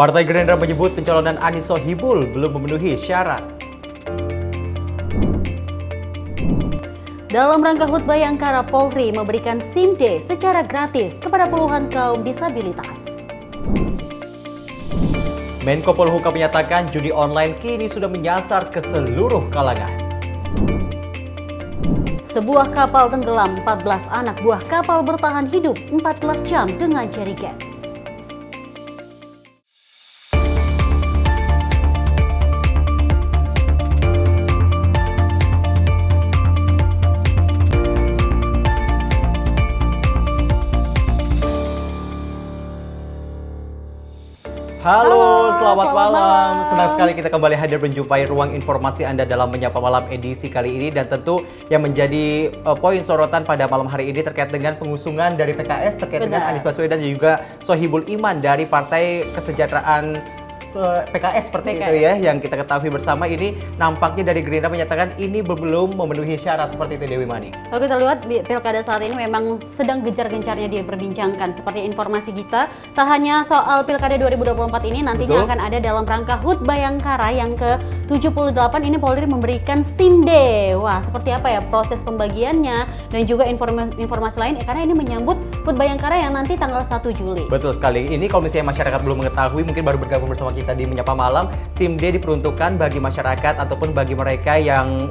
Partai Gerindra menyebut pencalonan Anies Sohibul belum memenuhi syarat. Dalam rangka HUT Bayangkara, Polri memberikan SIM D secara gratis kepada puluhan kaum disabilitas. Menko Polhukam menyatakan judi online kini sudah menyasar ke seluruh kalangan. Sebuah kapal tenggelam, 14 anak buah kapal bertahan hidup 14 jam dengan jerigen. Halo, selamat malam. malam. Senang sekali kita kembali hadir menjumpai ruang informasi Anda dalam Menyapa Malam edisi kali ini. Dan tentu yang menjadi poin sorotan pada malam hari ini terkait dengan pengusungan dari PKS terkait dengan Anies Baswedan dan juga Sohibul Iman dari Partai Kesejahteraan PKS seperti itu ya, yang kita ketahui bersama. Ini nampaknya dari Gerindra menyatakan ini belum memenuhi syarat seperti itu, Dewi Mani. Kalau kita lihat pilkada saat ini memang sedang gencar-gencarnya diperbincangkan. Seperti informasi kita, tak hanya soal pilkada 2024 ini nantinya akan ada dalam rangka HUT Bayangkara yang ke-78 ini Polri memberikan SIM D. Wah, seperti apa ya proses pembagiannya dan juga informasi lain karena ini menyambut HUT Bayangkara yang nanti tanggal 1 Juli. Betul sekali. Ini kalau misalnya masyarakat belum mengetahui, mungkin baru bergabung bersama kita di Menyapa Malam, SIM D diperuntukkan bagi masyarakat ataupun bagi mereka yang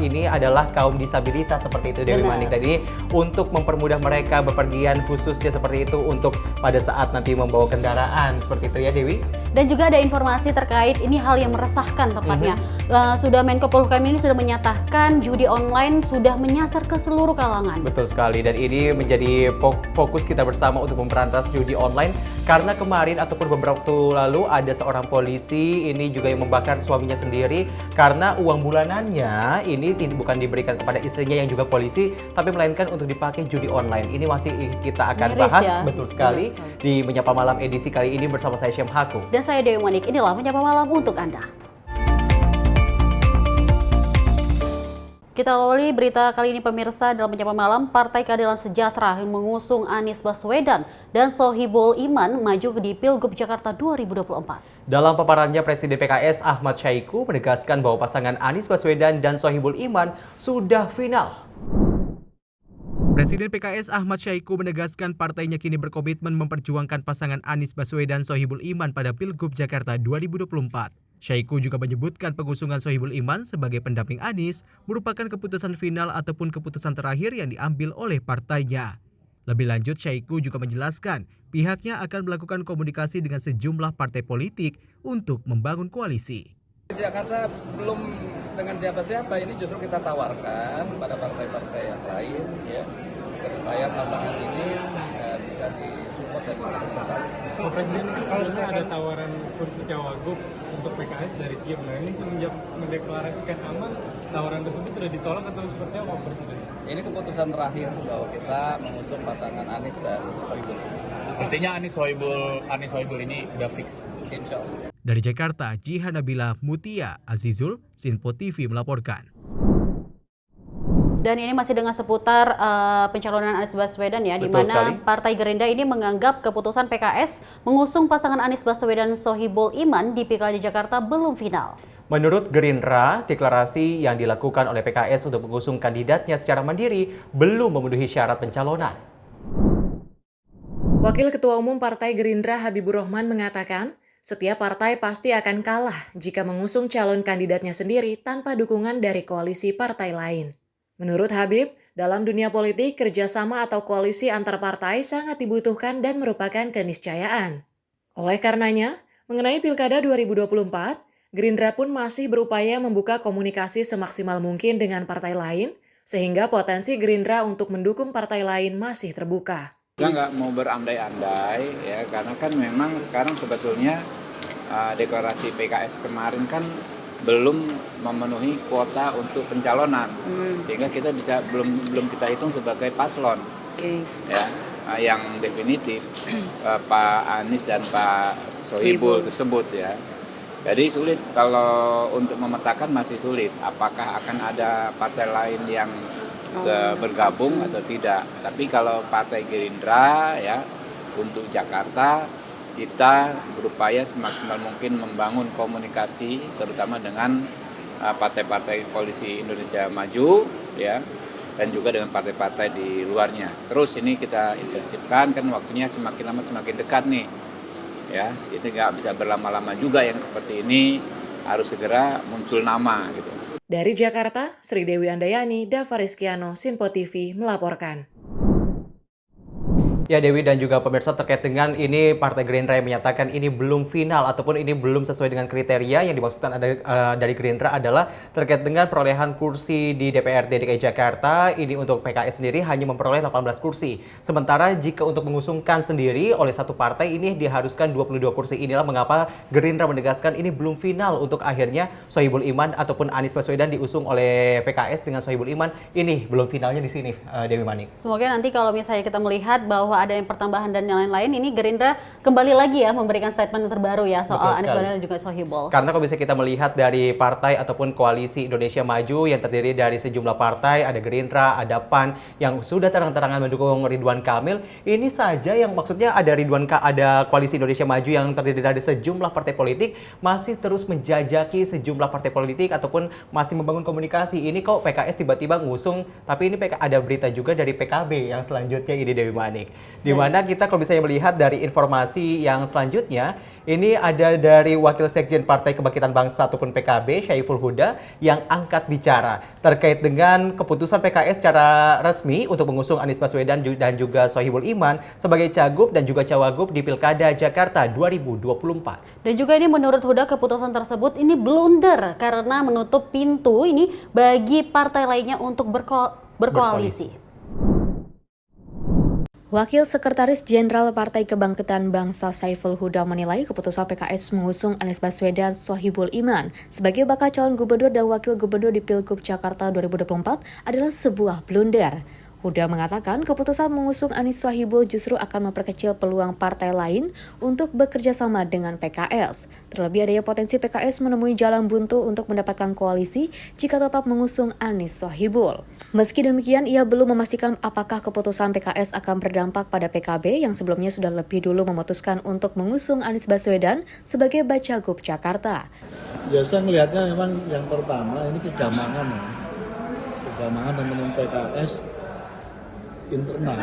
ini adalah kaum disabilitas seperti itu, Dewi Manik. Jadi untuk mempermudah mereka bepergian khususnya seperti itu untuk pada saat nanti membawa kendaraan seperti itu ya, Dewi. Dan juga ada informasi terkait ini hal yang meresahkan tepatnya. Sudah Menko Polhukam ini sudah menyatakan judi online sudah menyasar ke seluruh kalangan. Betul sekali, dan ini menjadi fokus kita bersama untuk memberantas judi online karena kemarin ataupun beberapa waktu lalu ada seorang polisi ini juga yang membakar suaminya sendiri karena uang bulanannya ini bukan diberikan kepada istrinya yang juga polisi, tapi melainkan untuk dipakai judi online. Ini masih kita akan bahas ya? Betul sekali di Menyapa Malam edisi kali ini bersama saya Syam Haku. Dan saya Dewi Manik, inilah Menyapa Malam untuk Anda. Kita awali berita kali ini pemirsa dalam Menyapa Malam. Partai Keadilan Sejahtera yang mengusung Anies Baswedan dan Sohibul Iman maju di Pilgub Jakarta 2024. Dalam paparannya, Presiden PKS Ahmad Syahiku menegaskan bahwa pasangan Anies Baswedan dan Sohibul Iman sudah final. Presiden PKS Ahmad Syahiku menegaskan partainya kini berkomitmen memperjuangkan pasangan Anies Baswedan Sohibul Iman pada Pilgub Jakarta 2024. Syahiku juga menyebutkan pengusungan Sohibul Iman sebagai pendamping Anies merupakan keputusan final ataupun keputusan terakhir yang diambil oleh partainya. Lebih lanjut, Syahiku juga menjelaskan pihaknya akan melakukan komunikasi dengan sejumlah partai politik untuk membangun koalisi. Jakarta belum dengan siapa-siapa, ini justru kita tawarkan pada partai-partai yang lain ya, supaya pasangan ini bisa disupport dan didukung bersama. Presiden itu sebenarnya ada tawaran kursi cawagup untuk PKS dari Kim. Nah, ini semenjak mendeklarasikan aman, tawaran tersebut sudah ditolak atau seperti apa, Presiden? Ini keputusan terakhir bahwa kita mengusung pasangan Anies dan Sohibul. Artinya Anies Sohibul ini udah fix. Insya Allah. Dari Jakarta, Jihan Nabila Mutia Azizul, Sinpo TV melaporkan. Dan ini masih dengan seputar pencalonan Anies Baswedan ya, di mana Partai Gerindra ini menganggap keputusan PKS mengusung pasangan Anies Baswedan Sohibul Iman di Pilkada Jakarta belum final. Menurut Gerindra, deklarasi yang dilakukan oleh PKS untuk mengusung kandidatnya secara mandiri belum memenuhi syarat pencalonan. Wakil Ketua Umum Partai Gerindra Habibur Rahman mengatakan, setiap partai pasti akan kalah jika mengusung calon kandidatnya sendiri tanpa dukungan dari koalisi partai lain. Menurut Habib, dalam dunia politik, kerjasama atau koalisi antar partai sangat dibutuhkan dan merupakan keniscayaan. Oleh karenanya, mengenai Pilkada 2024, Gerindra pun masih berupaya membuka komunikasi semaksimal mungkin dengan partai lain, sehingga potensi Gerindra untuk mendukung partai lain masih terbuka. Kita nggak mau berandai-andai ya, karena kan memang sekarang sebetulnya deklarasi PKS kemarin kan belum memenuhi kuota untuk pencalonan, sehingga kita belum kita hitung sebagai paslon, ya, yang definitif Pak Anies dan Pak Sohibul tersebut ya. Jadi sulit kalau untuk memetakan, masih sulit. Apakah akan ada partai lain yang bergabung atau tidak? Tapi kalau Partai Gerindra ya untuk Jakarta kita berupaya semaksimal mungkin membangun komunikasi terutama dengan partai-partai koalisi Indonesia Maju ya, dan juga dengan partai-partai di luarnya. Terus ini kita intensifkan, kan waktunya semakin lama semakin dekat nih ya, ini nggak bisa berlama-lama juga yang seperti ini, harus segera muncul nama gitu. Dari Jakarta, Sri Dewi Andayani, Dava Rizkiano, Sinpo TV melaporkan. Ya Dewi dan juga pemirsa, terkait dengan ini Partai Gerindra yang menyatakan ini belum final ataupun ini belum sesuai dengan kriteria yang dimaksudkan dari Gerindra adalah terkait dengan perolehan kursi di DPRD DKI Jakarta. Ini untuk PKS sendiri hanya memperoleh 18 kursi. Sementara jika untuk mengusungkan sendiri oleh satu partai ini diharuskan 22 kursi. Inilah mengapa Gerindra menegaskan ini belum final untuk akhirnya Sohibul Iman ataupun Anies Baswedan diusung oleh PKS dengan Sohibul Iman. Ini belum finalnya di sini, Dewi Manik. Semoga nanti kalau misalnya kita melihat bahwa ada yang pertambahan dan yang lain-lain, ini Gerindra kembali lagi ya memberikan statement terbaru ya soal Anies Baswedan dan juga Sohibul. Karena kalau bisa kita melihat dari partai ataupun koalisi Indonesia Maju yang terdiri dari sejumlah partai, ada Gerindra, ada PAN yang sudah terang-terangan mendukung Ridwan Kamil. Ini saja yang maksudnya ada ada koalisi Indonesia Maju yang terdiri dari sejumlah partai politik masih terus menjajaki sejumlah partai politik ataupun masih membangun komunikasi. Ini kok PKS tiba-tiba ngusung, tapi ini ada berita juga dari PKB yang selanjutnya ini, Dewi Manik. Di mana kita kalau bisa melihat dari informasi yang selanjutnya, ini ada dari Wakil Sekjen Partai Kebangkitan Bangsa ataupun PKB, Syaiful Huda, yang angkat bicara terkait dengan keputusan PKS secara resmi untuk mengusung Anies Baswedan dan juga Sohibul Iman sebagai Cagup dan juga Cawagup di Pilkada Jakarta 2024. Dan juga ini menurut Huda keputusan tersebut ini blunder karena menutup pintu ini bagi partai lainnya untuk berkoalisi. Wakil Sekretaris Jenderal Partai Kebangkitan Bangsa Syaiful Huda menilai keputusan PKS mengusung Anies Baswedan Sohibul Iman sebagai bakal calon gubernur dan wakil gubernur di Pilgub Jakarta 2024 adalah sebuah blunder. Huda mengatakan keputusan mengusung Anies Sohibul justru akan memperkecil peluang partai lain untuk bekerja sama dengan PKS. Terlebih adanya potensi PKS menemui jalan buntu untuk mendapatkan koalisi jika tetap mengusung Anies Sohibul. Meski demikian, ia belum memastikan apakah keputusan PKS akan berdampak pada PKB yang sebelumnya sudah lebih dulu memutuskan untuk mengusung Anies Baswedan sebagai Bacagup Jakarta. Ya, saya melihatnya memang yang pertama ini kegamangan ya. Kegamangan teman-teman PKS internal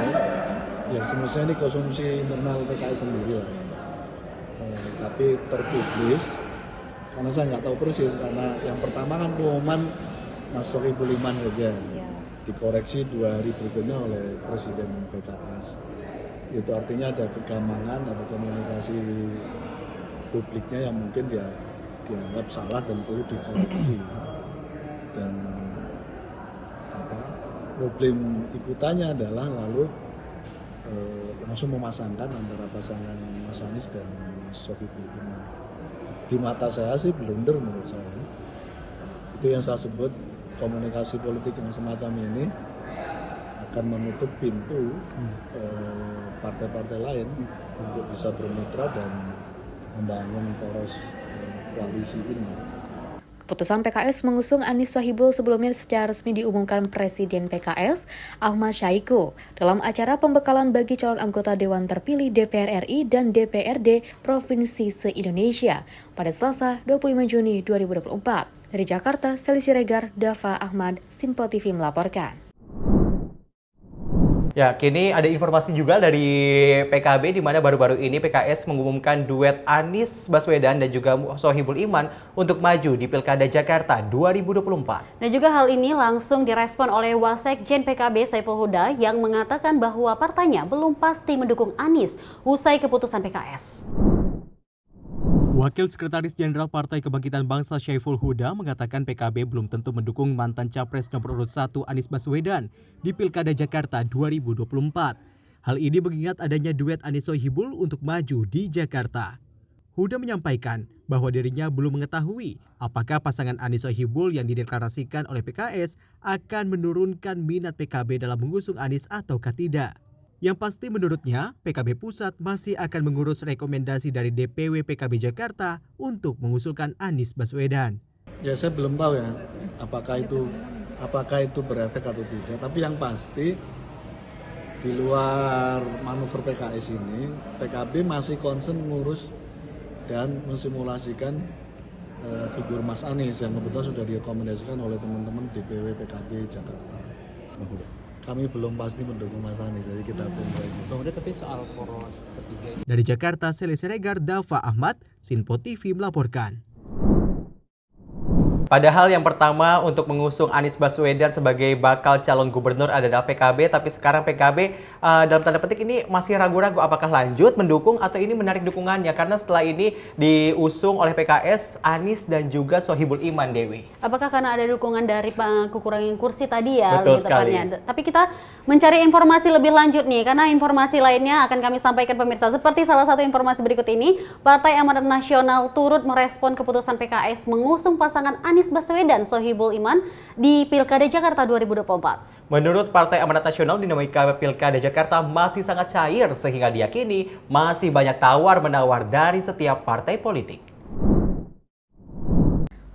yang semestinya ini konsumsi internal PKS sendiri lah, tapi terpublis karena saya nggak tahu persis, karena yang pertama kan pengumuman Mas Sohibul Iman saja dikoreksi 2 hari berikutnya oleh Presiden PKS. Itu artinya ada kegamangan, ada komunikasi publiknya yang mungkin dianggap salah dan perlu dikoreksi. Dan problem ikutannya adalah lalu langsung memasangkan antara pasangan Mas Anies dan Mas Sohibul Iman. Di mata saya sih blunder menurut saya. Itu yang saya sebut komunikasi politik yang semacam ini akan menutup pintu partai-partai lain untuk bisa bermitra dan membangun poros koalisi ini. Keputusan PKS mengusung Anies Sohibul sebelumnya secara resmi diumumkan Presiden PKS, Ahmad Syahiku, dalam acara pembekalan bagi calon anggota Dewan Terpilih DPR RI dan DPRD Provinsi se-Indonesia pada Selasa 25 Juni 2024. Dari Jakarta, Seli Siregar, Dava Ahmad, Sinpo TV melaporkan. Ya, kini ada informasi juga dari PKB di mana baru-baru ini PKS mengumumkan duet Anies Baswedan dan juga Sohibul Iman untuk maju di Pilkada Jakarta 2024. Dan juga hal ini langsung direspon oleh Wasekjen PKB Syaiful Huda yang mengatakan bahwa partainya belum pasti mendukung Anies usai keputusan PKS. Wakil Sekretaris Jenderal Partai Kebangkitan Bangsa Syaiful Huda mengatakan PKB belum tentu mendukung mantan Capres nomor urut 1 Anies Baswedan di Pilkada Jakarta 2024. Hal ini mengingat adanya duet Anies Sohibul untuk maju di Jakarta. Huda menyampaikan bahwa dirinya belum mengetahui apakah pasangan Anies Sohibul yang dideklarasikan oleh PKS akan menurunkan minat PKB dalam mengusung Anies ataukah tidak. Yang pasti menurutnya, PKB Pusat masih akan mengurus rekomendasi dari DPW PKB Jakarta untuk mengusulkan Anies Baswedan. Ya, saya belum tahu ya apakah itu berefek atau tidak. Tapi yang pasti di luar manuver PKS ini, PKB masih concern ngurus dan mensimulasikan figur Mas Anies yang kebetulan sudah direkomendasikan oleh teman-teman DPW PKB Jakarta. Kami belum pasti mendukung Mas Anies, jadi kita tunggu aja. Kemudian tapi soal poros ketiga. Dari Jakarta, Seli Siregar, Dava Ahmad, Sinpo TV melaporkan. Padahal yang pertama untuk mengusung Anies Baswedan sebagai bakal calon gubernur adalah PKB, tapi sekarang PKB dalam tanda petik ini masih ragu-ragu apakah lanjut mendukung atau ini menarik dukungannya, karena setelah ini diusung oleh PKS Anies dan juga Sohibul Iman, Dewi. Apakah karena ada dukungan dari kekurangan kursi tadi ya? Betul lebih tepatnya. Tapi kita mencari informasi lebih lanjut nih, karena informasi lainnya akan kami sampaikan pemirsa. Seperti salah satu informasi berikut ini, Partai Amanat Nasional turut merespon keputusan PKS mengusung pasangan Anies Baswedan Sohibul Iman di Pilkada Jakarta 2024. Menurut Partai Amanat Nasional, dinamika Pilkada Jakarta masih sangat cair sehingga diyakini masih banyak tawar-menawar dari setiap partai politik.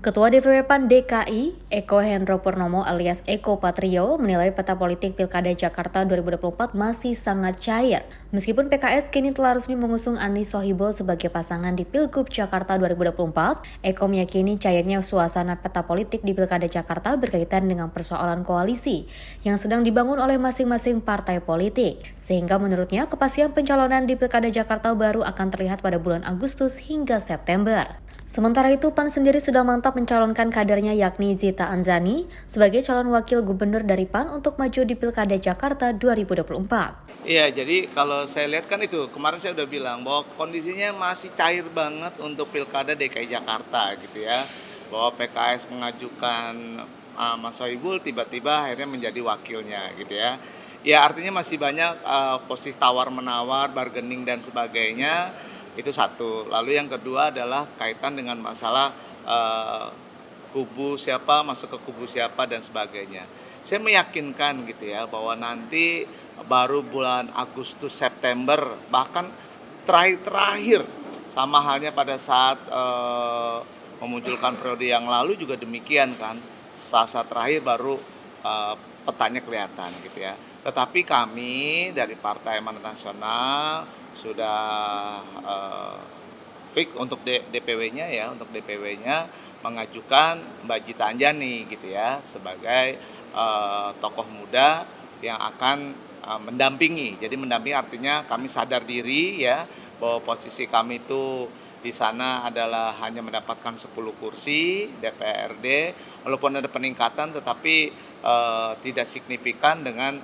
Ketua DPW PAN DKI, Eko Hendro Purnomo alias Eko Patrio, menilai peta politik Pilkada Jakarta 2024 masih sangat cair. Meskipun PKS kini telah resmi mengusung Anies Sohibul sebagai pasangan di Pilgub Jakarta 2024, Eko meyakini cairnya suasana peta politik di Pilkada Jakarta berkaitan dengan persoalan koalisi yang sedang dibangun oleh masing-masing partai politik. Sehingga menurutnya kepastian pencalonan di Pilkada Jakarta baru akan terlihat pada bulan Agustus hingga September. Sementara itu, PAN sendiri sudah mantap mencalonkan kadernya yakni Zita Anzani sebagai calon wakil gubernur dari PAN untuk maju di Pilkada Jakarta 2024. Iya, jadi kalau saya lihat kan itu, kemarin saya udah bilang bahwa kondisinya masih cair banget untuk Pilkada DKI Jakarta gitu ya. Bahwa PKS mengajukan Mas Sohibul tiba-tiba akhirnya menjadi wakilnya gitu ya. Ya artinya masih banyak posisi tawar-menawar, bargaining dan sebagainya. Itu satu. Lalu yang kedua adalah kaitan dengan masalah kubu siapa masuk ke kubu siapa dan sebagainya. Saya meyakinkan gitu ya bahwa nanti baru bulan Agustus September bahkan terakhir sama halnya pada saat memunculkan periode yang lalu juga demikian kan. Saat terakhir baru petanya kelihatan gitu ya. Tetapi kami dari Partai Amanat Nasional sudah fix untuk DPW-nya ya, untuk DPW-nya mengajukan Mbak Zita Anzani gitu ya sebagai tokoh muda yang akan mendampingi. Jadi mendampingi artinya kami sadar diri ya bahwa posisi kami itu di sana adalah hanya mendapatkan 10 kursi DPRD, walaupun ada peningkatan tetapi tidak signifikan dengan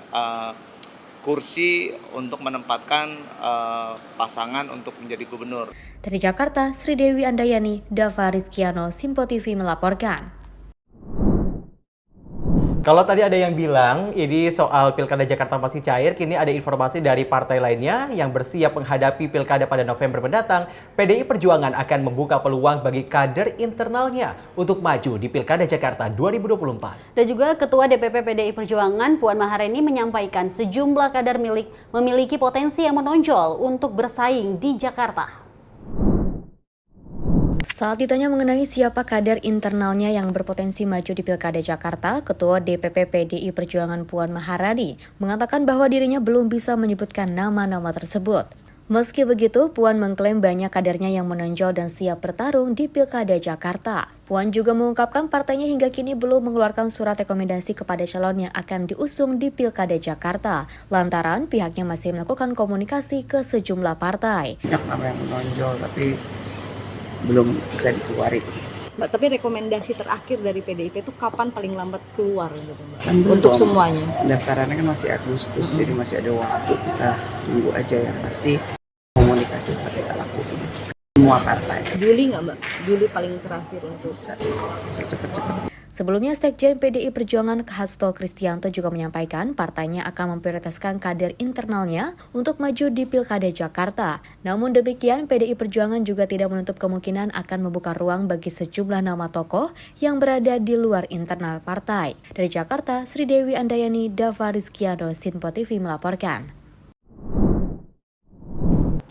kursi untuk menempatkan pasangan untuk menjadi gubernur. Dari Jakarta, Sri Dewi Andayani, Dava Rizkiano, Simpo TV melaporkan. Kalau tadi ada yang bilang ini soal Pilkada Jakarta masih cair, kini ada informasi dari partai lainnya yang bersiap menghadapi Pilkada pada November mendatang. PDI Perjuangan akan membuka peluang bagi kader internalnya untuk maju di Pilkada Jakarta 2024. Dan juga Ketua DPP PDI Perjuangan Puan Maharani menyampaikan sejumlah kader memiliki potensi yang menonjol untuk bersaing di Jakarta. Saat ditanya mengenai siapa kader internalnya yang berpotensi maju di Pilkada Jakarta, Ketua DPP PDI Perjuangan Puan Maharani mengatakan bahwa dirinya belum bisa menyebutkan nama-nama tersebut. Meski begitu, Puan mengklaim banyak kadernya yang menonjol dan siap bertarung di Pilkada Jakarta. Puan juga mengungkapkan partainya hingga kini belum mengeluarkan surat rekomendasi kepada calon yang akan diusung di Pilkada Jakarta, lantaran pihaknya masih melakukan komunikasi ke sejumlah partai. Banyak nama yang menonjol, tapi belum bisa dikeluarin. Mbak, tapi rekomendasi terakhir dari PDIP itu kapan paling lambat keluar gitu, Mbak? Kan untuk semuanya. Pendaftarannya kan masih Agustus, jadi masih ada waktu. Kita tunggu aja, yang pasti komunikasi tetap kita lakukan. Semua partai. Juli nggak, Mbak? Juli paling terakhir untuk bisa cepet-cepet. Sebelumnya, Sekjen PDI Perjuangan Hasto Kristianto juga menyampaikan partainya akan memprioritaskan kader internalnya untuk maju di Pilkada Jakarta. Namun demikian, PDI Perjuangan juga tidak menutup kemungkinan akan membuka ruang bagi sejumlah nama tokoh yang berada di luar internal partai. Dari Jakarta, Sri Dewi Andayani, Dava Rizkiano, Sinpo TV melaporkan.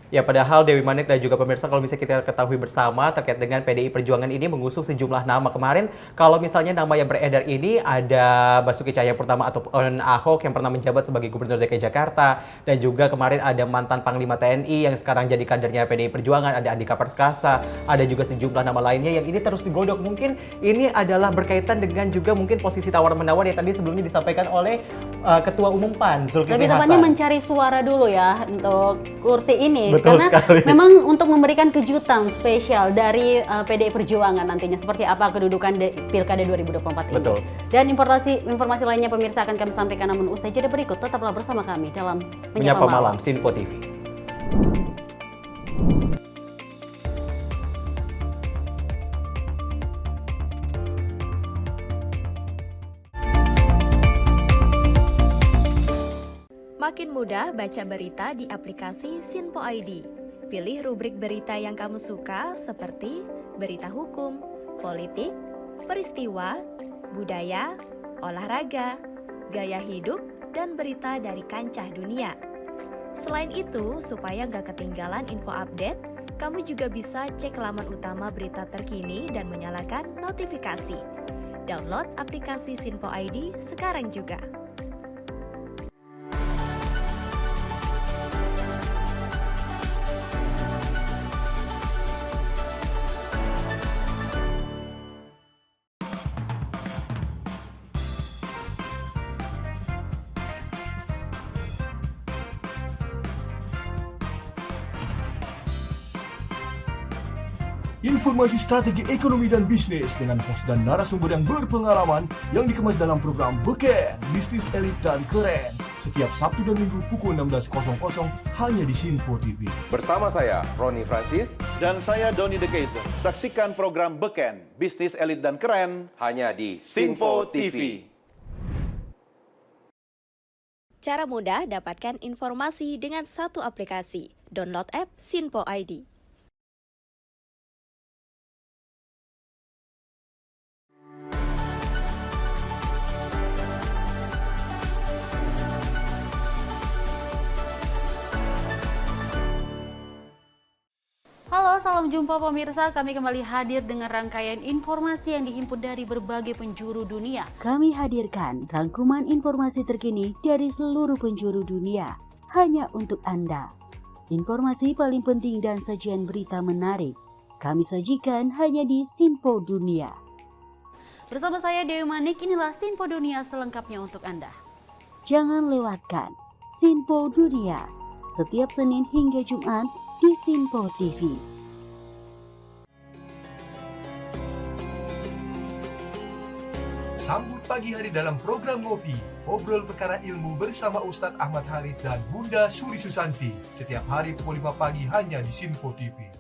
Ya, padahal Dewi Manik dan juga pemirsa kalau misalnya kita ketahui bersama terkait dengan PDI Perjuangan ini mengusung sejumlah nama kemarin. Kalau misalnya nama yang beredar ini ada Basuki Cahayapurnama ataupun Ahok yang pernah menjabat sebagai Gubernur DKI Jakarta, dan juga kemarin ada mantan Panglima TNI yang sekarang jadi kadernya PDI Perjuangan, ada Andika Perkasa, ada juga sejumlah nama lainnya yang ini terus digodok. Mungkin ini adalah berkaitan dengan juga mungkin posisi tawar-menawar yang tadi sebelumnya disampaikan oleh Ketua Umum PAN, Zulkifli Lebih Hasan. tepatnya mencari suara dulu ya untuk kursi ini. Betul karena sekali. memang untuk memberikan kejutan spesial dari PDI Perjuangan nantinya seperti apa kedudukan Pilkada 2024 ini. Betul. Dan informasi lainnya pemirsa akan kami sampaikan, namun usai jeda berikut tetaplah bersama kami dalam Menyapa Malam Sinpo TV. Makin mudah baca berita di aplikasi Sinpo ID. Pilih rubrik berita yang kamu suka seperti berita hukum, politik, peristiwa, budaya, olahraga, gaya hidup, dan berita dari kancah dunia. Selain itu, supaya nggak ketinggalan info update, kamu juga bisa cek laman utama berita terkini dan menyalakan notifikasi. Download aplikasi Sinpo ID sekarang juga. Informasi strategi ekonomi dan bisnis dengan host dan narasumber yang berpengalaman yang dikemas dalam program Beken, Bisnis Elit dan Keren. Setiap Sabtu dan Minggu pukul 16.00 hanya di Sinpo TV. Bersama saya, Roni Francis. Dan saya, Doni De Keizer. Saksikan program Beken, Bisnis Elit dan Keren hanya di Sinpo TV. Cara mudah dapatkan informasi dengan satu aplikasi. Download app Sinpo ID. Halo, salam jumpa pemirsa. Kami kembali hadir dengan rangkaian informasi yang dihimpun dari berbagai penjuru dunia. Kami hadirkan rangkuman informasi terkini dari seluruh penjuru dunia hanya untuk Anda. Informasi paling penting dan sajian berita menarik kami sajikan hanya di Sinpo Dunia. Bersama saya Dewi Manik, inilah Sinpo Dunia selengkapnya untuk Anda. Jangan lewatkan Sinpo Dunia setiap Senin hingga Jumat di Sinpo TV. Sambut pagi hari dalam program Ngopi, obrol perkara ilmu bersama Ustadz Ahmad Haris dan Bunda Suri Susanti. Setiap hari pukul 5 pagi hanya di Sinpo TV.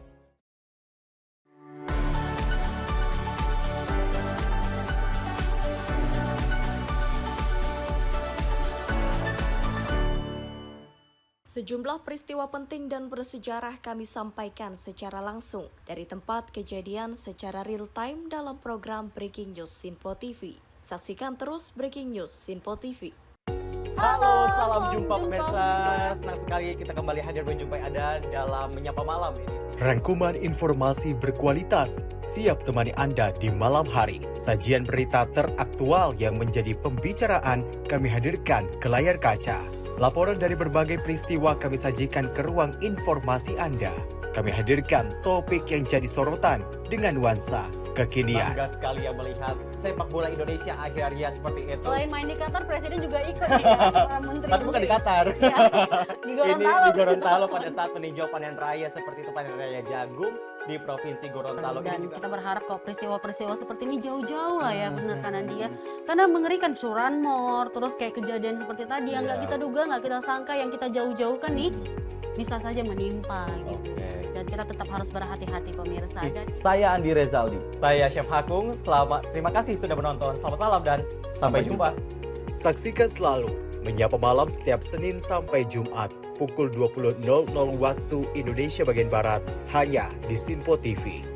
Sejumlah peristiwa penting dan bersejarah kami sampaikan secara langsung dari tempat kejadian secara real time dalam program Breaking News Sinpo TV. Saksikan terus Breaking News Sinpo TV. Halo, salam jumpa pemirsa. Senang sekali kita kembali hadir menjumpai Anda dalam Menyapa Malam ini. Rangkuman informasi berkualitas siap temani Anda di malam hari. Sajian berita teraktual yang menjadi pembicaraan kami hadirkan ke layar kaca. Laporan dari berbagai peristiwa kami sajikan ke ruang informasi Anda. Kami hadirkan topik yang jadi sorotan dengan nuansa kekinian. Bangga sekali yang melihat sepak bola Indonesia akhirnya seperti itu. Selain main di Qatar, Presiden juga ikut nih ya, para menteri. Tapi bukan di Qatar. Ya, di Gorontalo. Ini di Gorontalo pada saat meninjau panen raya seperti itu, panen raya jagung di Provinsi Gorontalo. Dan kita berharap kok peristiwa-peristiwa seperti ini jauh-jauh lah ya, benar kan Andi ya. Karena mengerikan Curanmor, terus kayak kejadian seperti tadi yang nggak kita duga, nggak kita sangka, yang kita jauh-jauhkan nih bisa saja menimpa gitu. Dan kita tetap harus berhati-hati pemirsa. Saya Andi Rezaldi, saya Chef Hakung. Terima kasih sudah menonton. Selamat malam dan sampai jumpa. Saksikan selalu Menyapa Malam setiap Senin sampai Jumat pukul 20.00 waktu Indonesia bagian Barat hanya di Sinpo TV.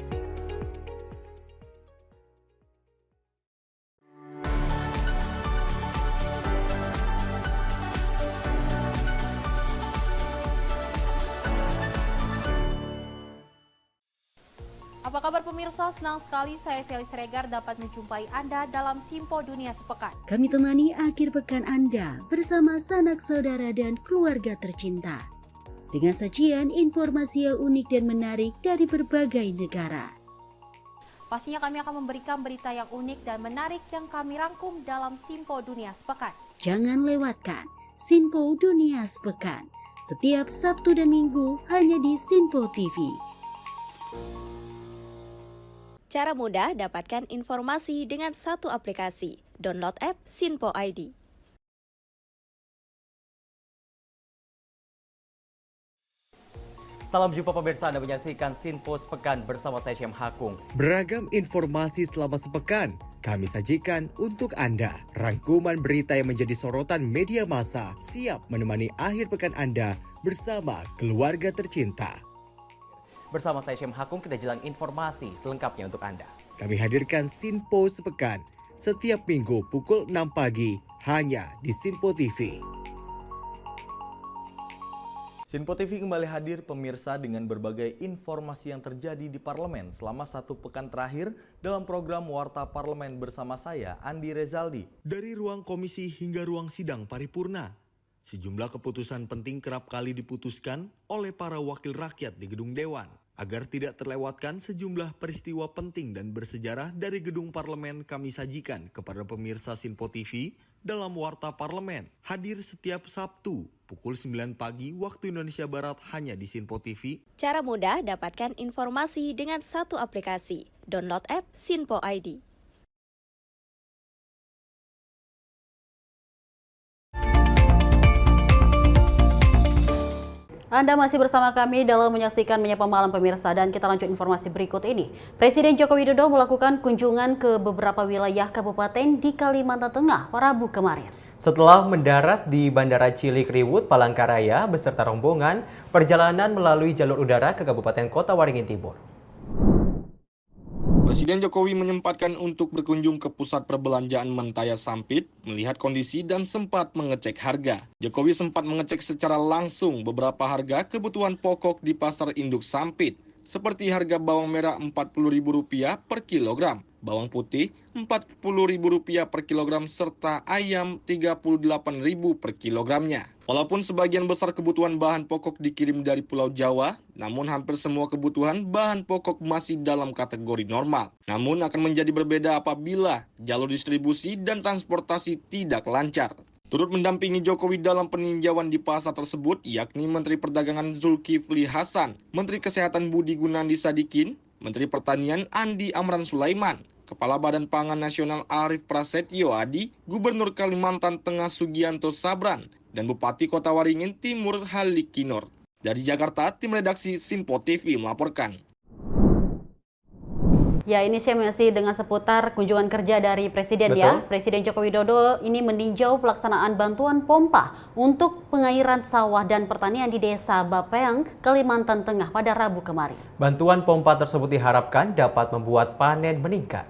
Apa kabar pemirsa? Senang sekali saya Sally Siregar dapat menjumpai Anda dalam Simpo Dunia Sepekan. Kami temani akhir pekan Anda bersama sanak saudara dan keluarga tercinta. Dengan sajian informasi yang unik dan menarik dari berbagai negara. Pastinya kami akan memberikan berita yang unik dan menarik yang kami rangkum dalam Simpo Dunia Sepekan. Jangan lewatkan Simpo Dunia Sepekan. Setiap Sabtu dan Minggu hanya di Simpo TV. Cara mudah dapatkan informasi dengan satu aplikasi. Download app Sinpo ID. Salam jumpa pemirsa, Anda menyaksikan Sinpo Sepekan bersama saya Syam Hakung. Beragam informasi selama sepekan kami sajikan untuk Anda. Rangkuman berita yang menjadi sorotan media massa siap menemani akhir pekan Anda bersama keluarga tercinta. Bersama saya Syam Hakung, kita jelang informasi selengkapnya untuk Anda. Kami hadirkan Sinpo Sepekan setiap minggu pukul 6 pagi hanya di Sinpo TV. Sinpo TV kembali hadir pemirsa dengan berbagai informasi yang terjadi di parlemen selama satu pekan terakhir dalam program Warta Parlemen bersama saya, Andi Rezaldi. Dari ruang komisi hingga ruang sidang paripurna, sejumlah keputusan penting kerap kali diputuskan oleh para wakil rakyat di gedung Dewan. Agar tidak terlewatkan sejumlah peristiwa penting dan bersejarah dari gedung parlemen kami sajikan kepada pemirsa Sinpo TV dalam Warta Parlemen. Hadir setiap Sabtu pukul 9 pagi waktu Indonesia Barat hanya di Sinpo TV. Cara mudah dapatkan informasi dengan satu aplikasi. Download app Sinpo ID. Anda masih bersama kami dalam menyaksikan Menyapa Malam pemirsa, dan kita lanjut informasi berikut ini. Presiden Joko Widodo melakukan kunjungan ke beberapa wilayah kabupaten di Kalimantan Tengah Rabu kemarin. Setelah mendarat di Bandara Cilikriwut, Palangkaraya beserta rombongan, perjalanan melalui jalur udara ke Kabupaten Kota Waringin Timur. Presiden Jokowi menyempatkan untuk berkunjung ke pusat perbelanjaan Mentaya Sampit, melihat kondisi dan sempat mengecek harga. Jokowi sempat mengecek secara langsung beberapa harga kebutuhan pokok di pasar induk Sampit, seperti harga bawang merah Rp40.000 per kilogram, bawang putih Rp40.000 per kilogram, serta ayam Rp38.000 per kilogramnya. Walaupun sebagian besar kebutuhan bahan pokok dikirim dari Pulau Jawa, namun hampir semua kebutuhan bahan pokok masih dalam kategori normal. Namun akan menjadi berbeda apabila jalur distribusi dan transportasi tidak lancar. Turut mendampingi Jokowi dalam peninjauan di pasar tersebut, yakni Menteri Perdagangan Zulkifli Hasan, Menteri Kesehatan Budi Gunadi Sadikin, Menteri Pertanian Andi Amran Sulaiman, Kepala Badan Pangan Nasional Arief Prasetyo Adi, Gubernur Kalimantan Tengah Sugianto Sabran, dan Bupati Kota Waringin Timur Halik Kinor. Dari Jakarta, tim redaksi Sinpo TV melaporkan. Ya, ini saya masih dengan seputar kunjungan kerja dari Presiden. Betul. Ya. Presiden Joko Widodo ini meninjau pelaksanaan bantuan pompa untuk pengairan sawah dan pertanian di Desa Bapeyang, Kalimantan Tengah pada Rabu kemarin. Bantuan pompa tersebut diharapkan dapat membuat panen meningkat.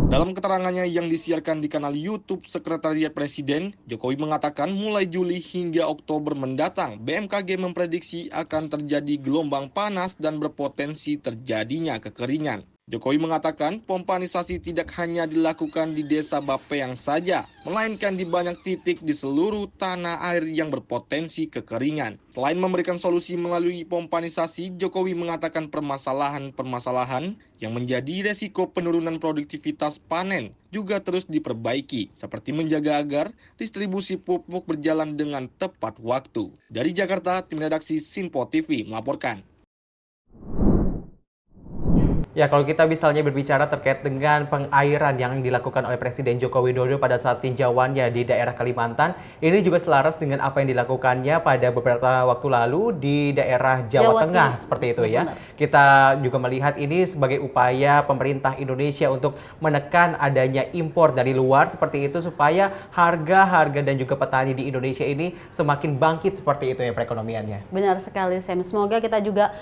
Dalam keterangannya yang disiarkan di kanal YouTube Sekretariat Presiden, Jokowi mengatakan mulai Juli hingga Oktober mendatang, BMKG memprediksi akan terjadi gelombang panas dan berpotensi terjadinya kekeringan. Jokowi mengatakan pompanisasi tidak hanya dilakukan di Desa Bapeyang saja, melainkan di banyak titik di seluruh tanah air yang berpotensi kekeringan. Selain memberikan solusi melalui pompanisasi, Jokowi mengatakan permasalahan-permasalahan yang menjadi resiko penurunan produktivitas panen juga terus diperbaiki, seperti menjaga agar distribusi pupuk berjalan dengan tepat waktu. Dari Jakarta, tim redaksi Sinpo TV melaporkan. Ya, kalau kita misalnya berbicara terkait dengan pengairan yang dilakukan oleh Presiden Joko Widodo pada saat tinjauannya di daerah Kalimantan, ini juga selaras dengan apa yang dilakukannya pada beberapa waktu lalu di daerah Jawa Tengah, seperti itu ya. Benar. Kita juga melihat ini sebagai upaya pemerintah Indonesia untuk menekan adanya impor dari luar seperti itu, supaya harga dan juga petani di Indonesia ini semakin bangkit seperti itu ya perekonomiannya. Benar sekali, Sam. Semoga kita juga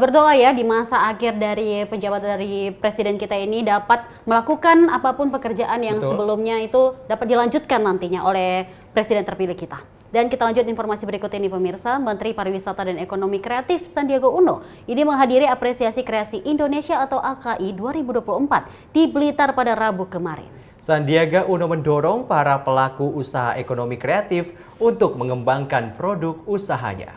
berdoa ya di masa akhir dari penjabat dari Presiden kita ini dapat melakukan apapun pekerjaan yang sebelumnya itu dapat dilanjutkan nantinya oleh Presiden terpilih kita. Dan kita lanjut informasi berikut ini pemirsa, Menteri Pariwisata dan Ekonomi Kreatif Sandiaga Uno ini menghadiri apresiasi kreasi Indonesia atau AKI 2024 di Blitar pada Rabu kemarin. Sandiaga Uno mendorong para pelaku usaha ekonomi kreatif untuk mengembangkan produk usahanya.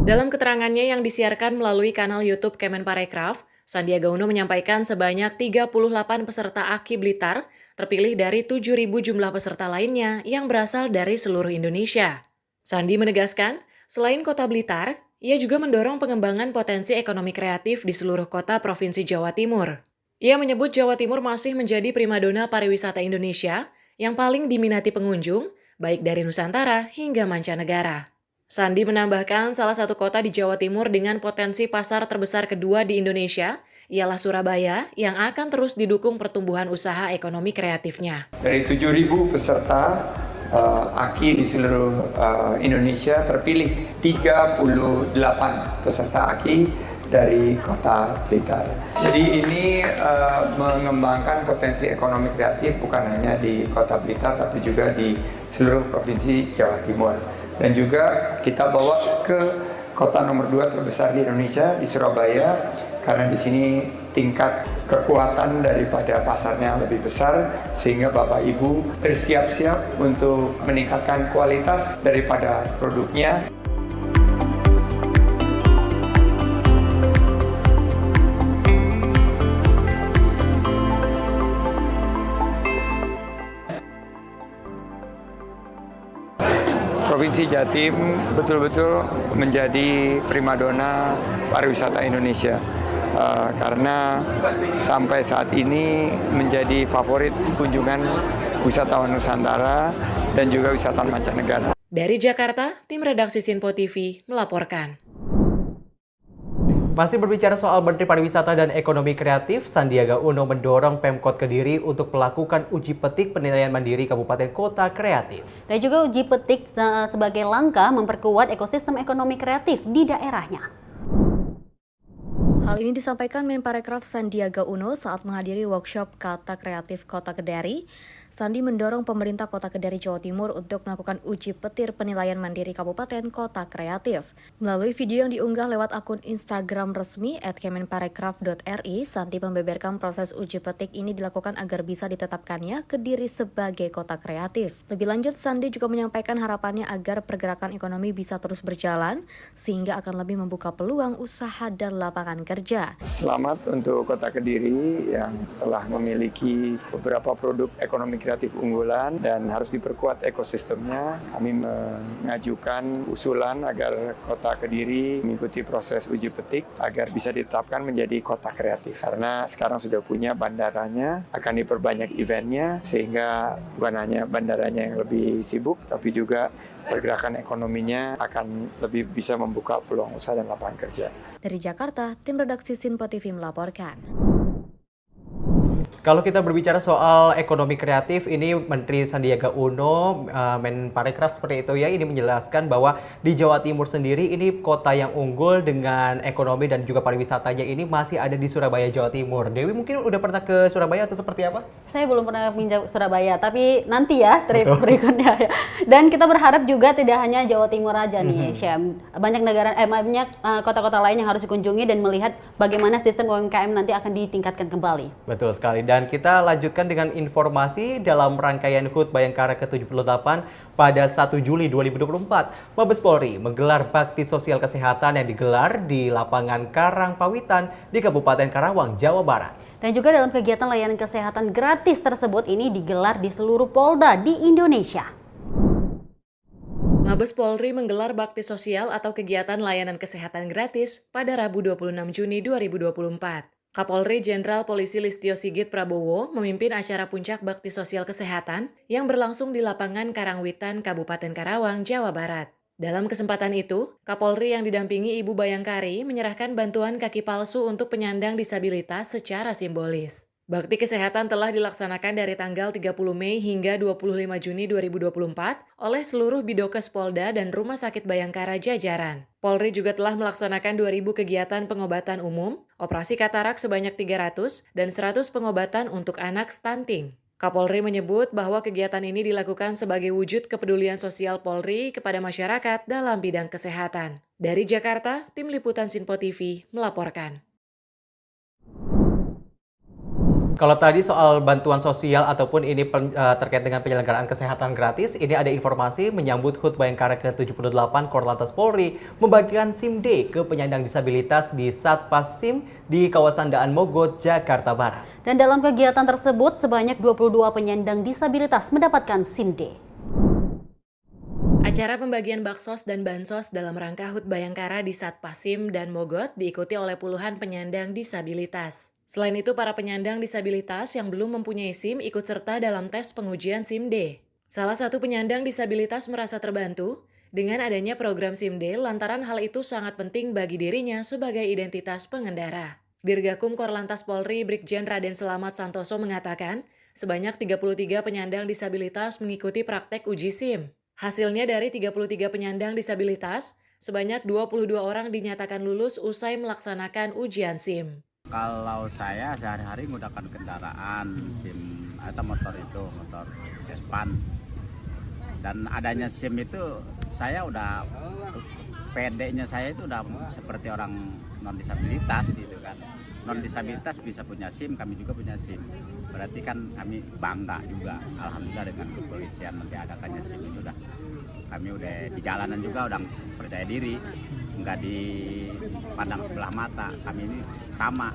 Dalam keterangannya yang disiarkan melalui kanal YouTube Kemenparekraf, Sandiaga Uno menyampaikan sebanyak 38 peserta AKI Blitar terpilih dari 7.000 jumlah peserta lainnya yang berasal dari seluruh Indonesia. Sandi menegaskan, selain kota Blitar, ia juga mendorong pengembangan potensi ekonomi kreatif di seluruh kota Provinsi Jawa Timur. Ia menyebut Jawa Timur masih menjadi primadona pariwisata Indonesia yang paling diminati pengunjung, baik dari Nusantara hingga mancanegara. Sandi menambahkan salah satu kota di Jawa Timur dengan potensi pasar terbesar kedua di Indonesia ialah Surabaya yang akan terus didukung pertumbuhan usaha ekonomi kreatifnya. Dari 7.000 peserta AKI di seluruh Indonesia terpilih 38 peserta AKI dari kota Blitar. Jadi ini mengembangkan potensi ekonomi kreatif bukan hanya di kota Blitar tapi juga di seluruh provinsi Jawa Timur. Dan juga kita bawa ke kota nomor 2 terbesar di Indonesia, di Surabaya, karena di sini tingkat kekuatan daripada pasarnya lebih besar, sehingga Bapak Ibu bersiap-siap untuk meningkatkan kualitas daripada produknya. Provinsi Jatim betul-betul menjadi primadona pariwisata Indonesia karena sampai saat ini menjadi favorit kunjungan wisatawan Nusantara dan juga wisatawan mancanegara. Dari Jakarta, tim redaksi Sinpo TV melaporkan. Masih berbicara soal Menteri Pariwisata dan Ekonomi Kreatif, Sandiaga Uno mendorong Pemkot Kediri untuk melakukan uji petik penilaian mandiri kabupaten kota kreatif. Dan juga uji petik sebagai langkah memperkuat ekosistem ekonomi kreatif di daerahnya. Hal ini disampaikan Menparekraf Sandiaga Uno saat menghadiri workshop Kata Kreatif Kota Kedari. Sandi mendorong pemerintah Kota Kedari Jawa Timur untuk melakukan uji petir penilaian mandiri Kabupaten Kota Kreatif. Melalui video yang diunggah lewat akun Instagram resmi @kemenparekraf.ri, Sandi membeberkan proses uji petik ini dilakukan agar bisa ditetapkannya Kediri sebagai kota kreatif. Lebih lanjut, Sandi juga menyampaikan harapannya agar pergerakan ekonomi bisa terus berjalan, sehingga akan lebih membuka peluang usaha dan lapangan kerja. Selamat untuk Kota Kediri yang telah memiliki beberapa produk ekonomi kreatif unggulan dan harus diperkuat ekosistemnya. Kami mengajukan usulan agar Kota Kediri mengikuti proses uji petik agar bisa ditetapkan menjadi kota kreatif. Karena sekarang sudah punya bandaranya, akan diperbanyak eventnya sehingga bukan hanya bandaranya yang lebih sibuk tapi juga pergerakan ekonominya akan lebih bisa membuka peluang usaha dan lapangan kerja. Dari Jakarta, tim redaksi Sinpo TV melaporkan. Kalau kita berbicara soal ekonomi kreatif, ini Menteri Sandiaga Uno, Menparekraf seperti itu ya, ini menjelaskan bahwa di Jawa Timur sendiri ini kota yang unggul dengan ekonomi dan juga pariwisatanya ini masih ada di Surabaya, Jawa Timur. Dewi mungkin udah pernah ke Surabaya atau seperti apa? Saya belum pernah ke Surabaya, tapi nanti ya trip berikutnya ya. Dan kita berharap juga tidak hanya Jawa Timur aja nih, Syam. Banyak kota-kota lain yang harus dikunjungi dan melihat bagaimana sistem UMKM nanti akan ditingkatkan kembali. Betul sekali. Dan kita lanjutkan dengan informasi dalam rangkaian HUT Bayangkara ke-78 pada 1 Juli 2024. Mabes Polri menggelar bakti sosial kesehatan yang digelar di lapangan Karangpawitan di Kabupaten Karawang, Jawa Barat. Dan juga dalam kegiatan layanan kesehatan gratis tersebut ini digelar di seluruh Polda di Indonesia. Mabes Polri menggelar bakti sosial atau kegiatan layanan kesehatan gratis pada Rabu 26 Juni 2024. Kapolri Jenderal Polisi Listio Sigit Prabowo memimpin acara puncak bakti sosial kesehatan yang berlangsung di lapangan Karangwitan, Kabupaten Karawang, Jawa Barat. Dalam kesempatan itu, Kapolri yang didampingi Ibu Bayangkari menyerahkan bantuan kaki palsu untuk penyandang disabilitas secara simbolis. Bakti kesehatan telah dilaksanakan dari tanggal 30 Mei hingga 25 Juni 2024 oleh seluruh Bidokes Polda dan Rumah Sakit Bayangkara jajaran. Polri juga telah melaksanakan 2.000 kegiatan pengobatan umum, operasi katarak sebanyak 300, dan 100 pengobatan untuk anak stunting. Kapolri menyebut bahwa kegiatan ini dilakukan sebagai wujud kepedulian sosial Polri kepada masyarakat dalam bidang kesehatan. Dari Jakarta, Tim Liputan Sinpo TV melaporkan. Kalau tadi soal bantuan sosial ataupun ini terkait dengan penyelenggaraan kesehatan gratis, ini ada informasi menyambut HUT Bayangkara ke-78 Korlantas Polri membagikan SIM D ke penyandang disabilitas di Satpas SIM di kawasan Daan Mogot, Jakarta Barat. Dan dalam kegiatan tersebut, sebanyak 22 penyandang disabilitas mendapatkan SIM D. Acara pembagian baksos dan bansos dalam rangka HUT Bayangkara di Satpas SIM dan Mogot diikuti oleh puluhan penyandang disabilitas. Selain itu, para penyandang disabilitas yang belum mempunyai SIM ikut serta dalam tes pengujian SIM D. Salah satu penyandang disabilitas merasa terbantu dengan adanya program SIM D lantaran hal itu sangat penting bagi dirinya sebagai identitas pengendara. Dirgakum Korlantas Polri Brigjen Raden Selamat Santoso mengatakan, sebanyak 33 penyandang disabilitas mengikuti praktek uji SIM. Hasilnya dari 33 penyandang disabilitas, sebanyak 22 orang dinyatakan lulus usai melaksanakan ujian SIM. Kalau saya sehari-hari menggunakan kendaraan SIM atau motor Vespan, dan adanya SIM itu saya udah PD-nya saya itu udah seperti orang non disabilitas gitu kan. Non disabilitas bisa punya SIM, kami juga punya SIM. Berarti kan kami bangga juga, alhamdulillah dengan kepolisian mentiadakannya SIM itu kami udah di jalanan juga udah percaya diri, nggak dipandang sebelah mata. Kami ini sama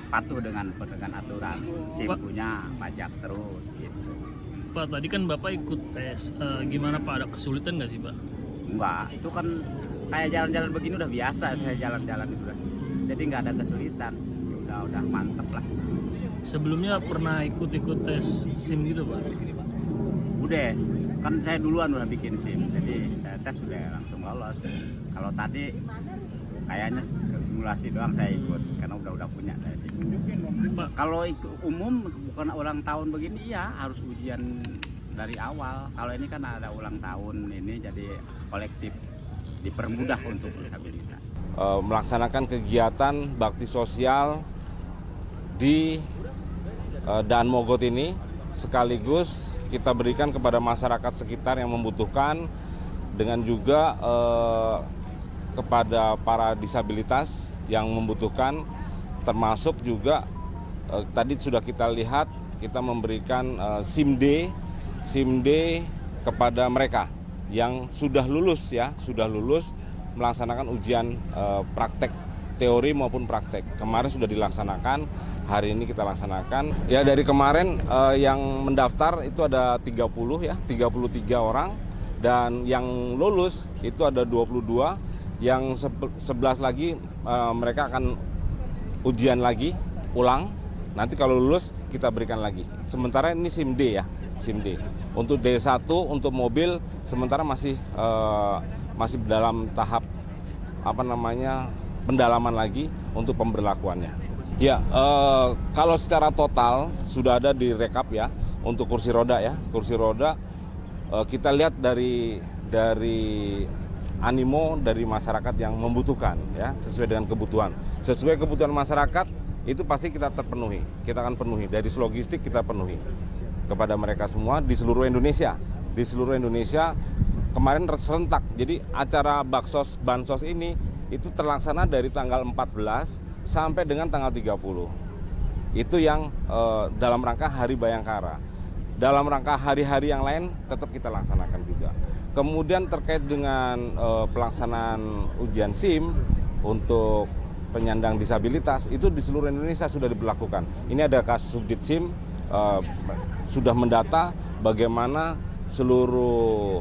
patuh dengan aturan, SIM punya pajak terus gitu. Pak, tadi kan Bapak ikut tes, gimana Pak, ada kesulitan nggak sih Pak? Enggak, itu kan kayak jalan-jalan begini udah biasa, saya jalan-jalan itu jadi nggak ada kesulitan, udah mantep lah. Sebelumnya pernah ikut tes SIM gitu Pak? Udah, kan saya duluan udah bikin SIM, jadi saya tes udah langsung lolos. Kalau tadi kayaknya simulasi doang saya ikut, karena udah punya saya SIM. Kalau umum bukan ulang tahun begini ya harus ujian dari awal. Kalau ini kan ada ulang tahun ini jadi kolektif, dipermudah untuk disabilitas. Melaksanakan kegiatan bakti sosial di Daan Mogot ini, sekaligus kita berikan kepada masyarakat sekitar yang membutuhkan, dengan juga kepada para disabilitas yang membutuhkan, termasuk juga tadi sudah kita lihat kita memberikan SIM D kepada mereka yang sudah lulus melaksanakan ujian praktek teori maupun praktek. Kemarin sudah dilaksanakan, hari ini kita laksanakan. Ya, dari kemarin yang mendaftar itu ada 33 orang, dan yang lulus itu ada 22, yang 11 lagi mereka akan ujian lagi, ulang. Nanti kalau lulus kita berikan lagi. Sementara ini SIM D ya, SIM D. Untuk D1 untuk mobil sementara masih dalam tahap pendalaman lagi untuk pemberlakuannya. Ya, kalau secara total sudah ada di rekap ya untuk kursi roda ya. Kursi roda kita lihat dari animo dari masyarakat yang membutuhkan ya, sesuai dengan kebutuhan. Sesuai kebutuhan masyarakat itu pasti kita terpenuhi. Kita akan penuhi, dari logistik kita penuhi kepada mereka semua di seluruh Indonesia. Di seluruh Indonesia kemarin serentak. Jadi acara bansos ini itu terlaksana dari tanggal 14 sampai dengan tanggal 30. Itu yang dalam rangka Hari Bayangkara. Dalam rangka hari-hari yang lain tetap kita laksanakan juga. Kemudian terkait dengan pelaksanaan ujian SIM untuk penyandang disabilitas itu di seluruh Indonesia sudah diberlakukan. Ini ada Kasubdit SIM sudah mendata bagaimana seluruh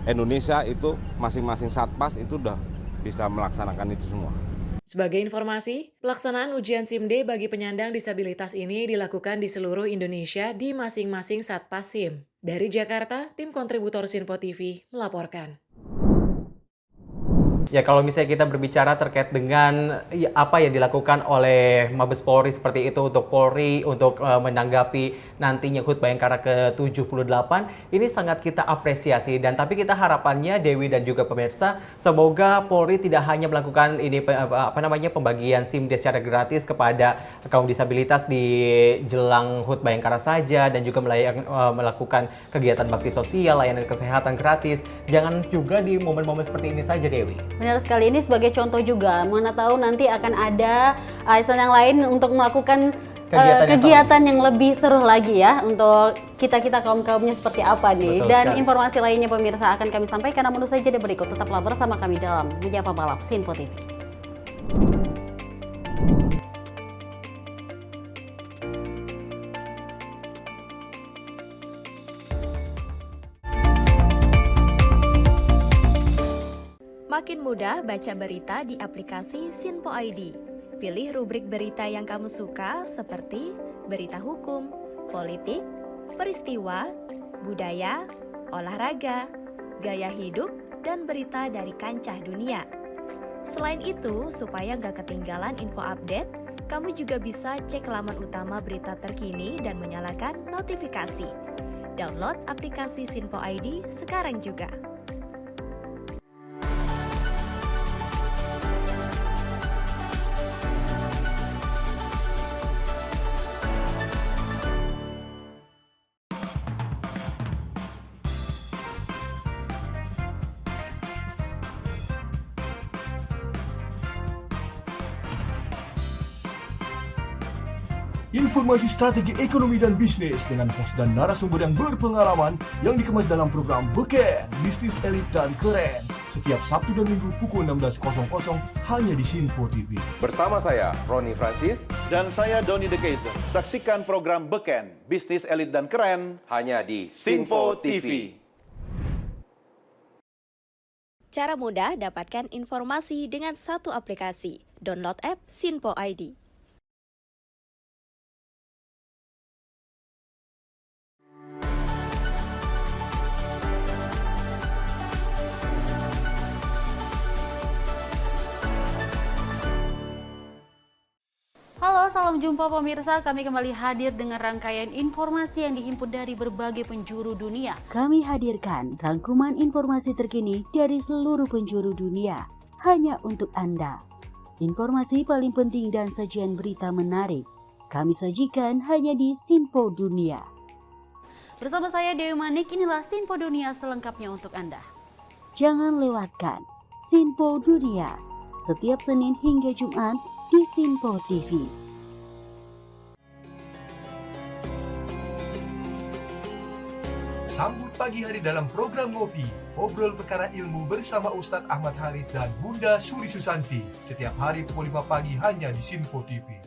Indonesia itu masing-masing satpas itu sudah bisa melaksanakan itu semua. Sebagai informasi, pelaksanaan ujian SIM D bagi penyandang disabilitas ini dilakukan di seluruh Indonesia di masing-masing satpas SIM. Dari Jakarta, tim kontributor Sinpo TV melaporkan. Ya kalau misalnya kita berbicara terkait dengan apa yang dilakukan oleh Mabes Polri seperti itu untuk Polri untuk menanggapi nantinya HUT Bayangkara ke-78 ini sangat kita apresiasi dan tapi kita harapannya Dewi dan juga pemirsa semoga Polri tidak hanya melakukan ini pembagian SIM secara gratis kepada kaum disabilitas di jelang HUT Bayangkara saja dan juga melakukan kegiatan bakti sosial, layanan kesehatan gratis. Jangan juga di momen-momen seperti ini saja, Dewi. Benar sekali, ini sebagai contoh juga. Mana tahu nanti akan ada ASN yang lain untuk melakukan kegiatan yang lebih seru lagi ya untuk kita kaum-kaumnya seperti apa nih. Betul dan sekali. Informasi lainnya pemirsa akan kami sampaikan namun usai jeda berikut. Tetaplah bersama kami dalam Menyapa Malam Sinpo TV. Makin mudah baca berita di aplikasi Sinpo ID. Pilih rubrik berita yang kamu suka seperti berita hukum, politik, peristiwa, budaya, olahraga, gaya hidup, dan berita dari kancah dunia. Selain itu, supaya nggak ketinggalan info update, kamu juga bisa cek laman utama berita terkini dan menyalakan notifikasi. Download aplikasi Sinpo ID sekarang juga. Informasi strategi ekonomi dan bisnis dengan host dan narasumber yang berpengalaman yang dikemas dalam program Beken, Bisnis Elit dan Keren. Setiap Sabtu dan Minggu pukul 16.00 hanya di Sinpo TV. Bersama saya, Roni Francis. Dan saya, Doni De Keizer. Saksikan program Beken, Bisnis Elit dan Keren. Hanya di Sinpo TV. Cara mudah dapatkan informasi dengan satu aplikasi. Download app Sinpo ID. Halo, salam jumpa pemirsa. Kami kembali hadir dengan rangkaian informasi yang dihimpun dari berbagai penjuru dunia. Kami hadirkan rangkuman informasi terkini dari seluruh penjuru dunia hanya untuk Anda. Informasi paling penting dan sajian berita menarik kami sajikan hanya di Sinpo Dunia. Bersama saya Dewi Manik, inilah Sinpo Dunia selengkapnya untuk Anda. Jangan lewatkan Sinpo Dunia setiap Senin hingga Jumat di Sinpo TV. Sambut pagi hari dalam program Ngopi, obrol perkara ilmu bersama Ustadz Ahmad Haris dan Bunda Suri Susanti. Setiap hari pukul 5 pagi hanya di Sinpo TV.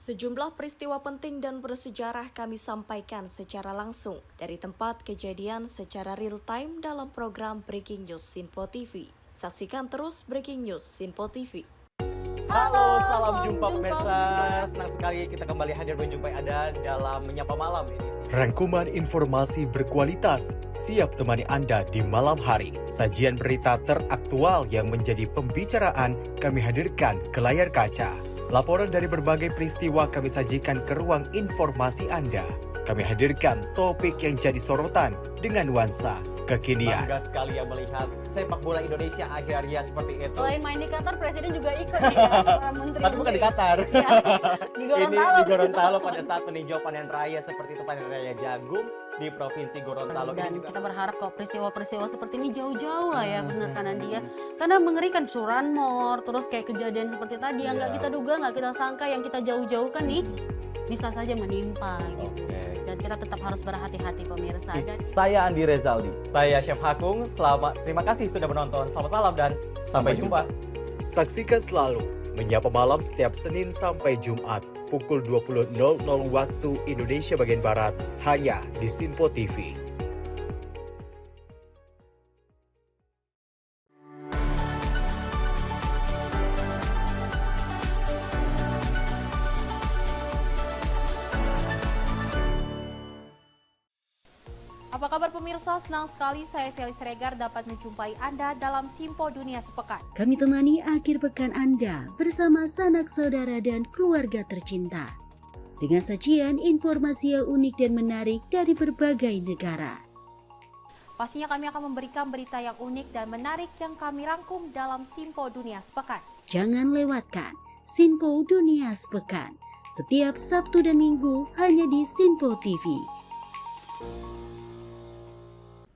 Sejumlah peristiwa penting dan bersejarah kami sampaikan secara langsung dari tempat kejadian secara real time dalam program Breaking News Sinpo TV. Saksikan terus Breaking News Sinpo TV. Halo, salam jumpa pemirsa. Senang sekali kita kembali hadir menjumpai Anda dalam Menyapa Malam ini. Rangkuman informasi berkualitas siap temani Anda di malam hari. Sajian berita teraktual yang menjadi pembicaraan kami hadirkan ke layar kaca. Laporan dari berbagai peristiwa kami sajikan ke ruang informasi Anda. Kami hadirkan topik yang jadi sorotan dengan nuansa kekinian. Bangga sekali yang melihat sepak bola Indonesia akhirnya seperti itu. Selain main di Qatar, Presiden juga ikut nih ya, para menteri. Tapi bukan di Qatar. Ya, di Gorontalo. Ini di Gorontalo pada saat meninjau panen raya seperti itu, panen raya jagung di Provinsi Gorontalo. Dan kita berharap kok peristiwa-peristiwa seperti ini jauh-jauh lah ya, benar kan Andi ya. Karena mengerikan Curanmor, terus kayak kejadian seperti tadi yang nggak kita duga, nggak kita sangka, yang kita jauh-jauhkan nih bisa saja menimpa gitu. Dan kita tetap harus berhati-hati pemirsa. Saya Andi Rezaldi, saya Chef Hakung. Terima kasih sudah menonton. Selamat malam dan sampai jumpa. Saksikan selalu Menyapa Malam setiap Senin sampai Jumat pukul 20.00 waktu Indonesia bagian Barat hanya di Sinpo TV. Apa kabar pemirsa? Senang sekali saya Sally Siregar dapat menjumpai Anda dalam Simpo Dunia Sepekan. Kami temani akhir pekan Anda bersama sanak saudara dan keluarga tercinta. Dengan sajian informasi yang unik dan menarik dari berbagai negara. Pastinya kami akan memberikan berita yang unik dan menarik yang kami rangkum dalam Simpo Dunia Sepekan. Jangan lewatkan Simpo Dunia Sepekan setiap Sabtu dan Minggu hanya di Sinpo TV.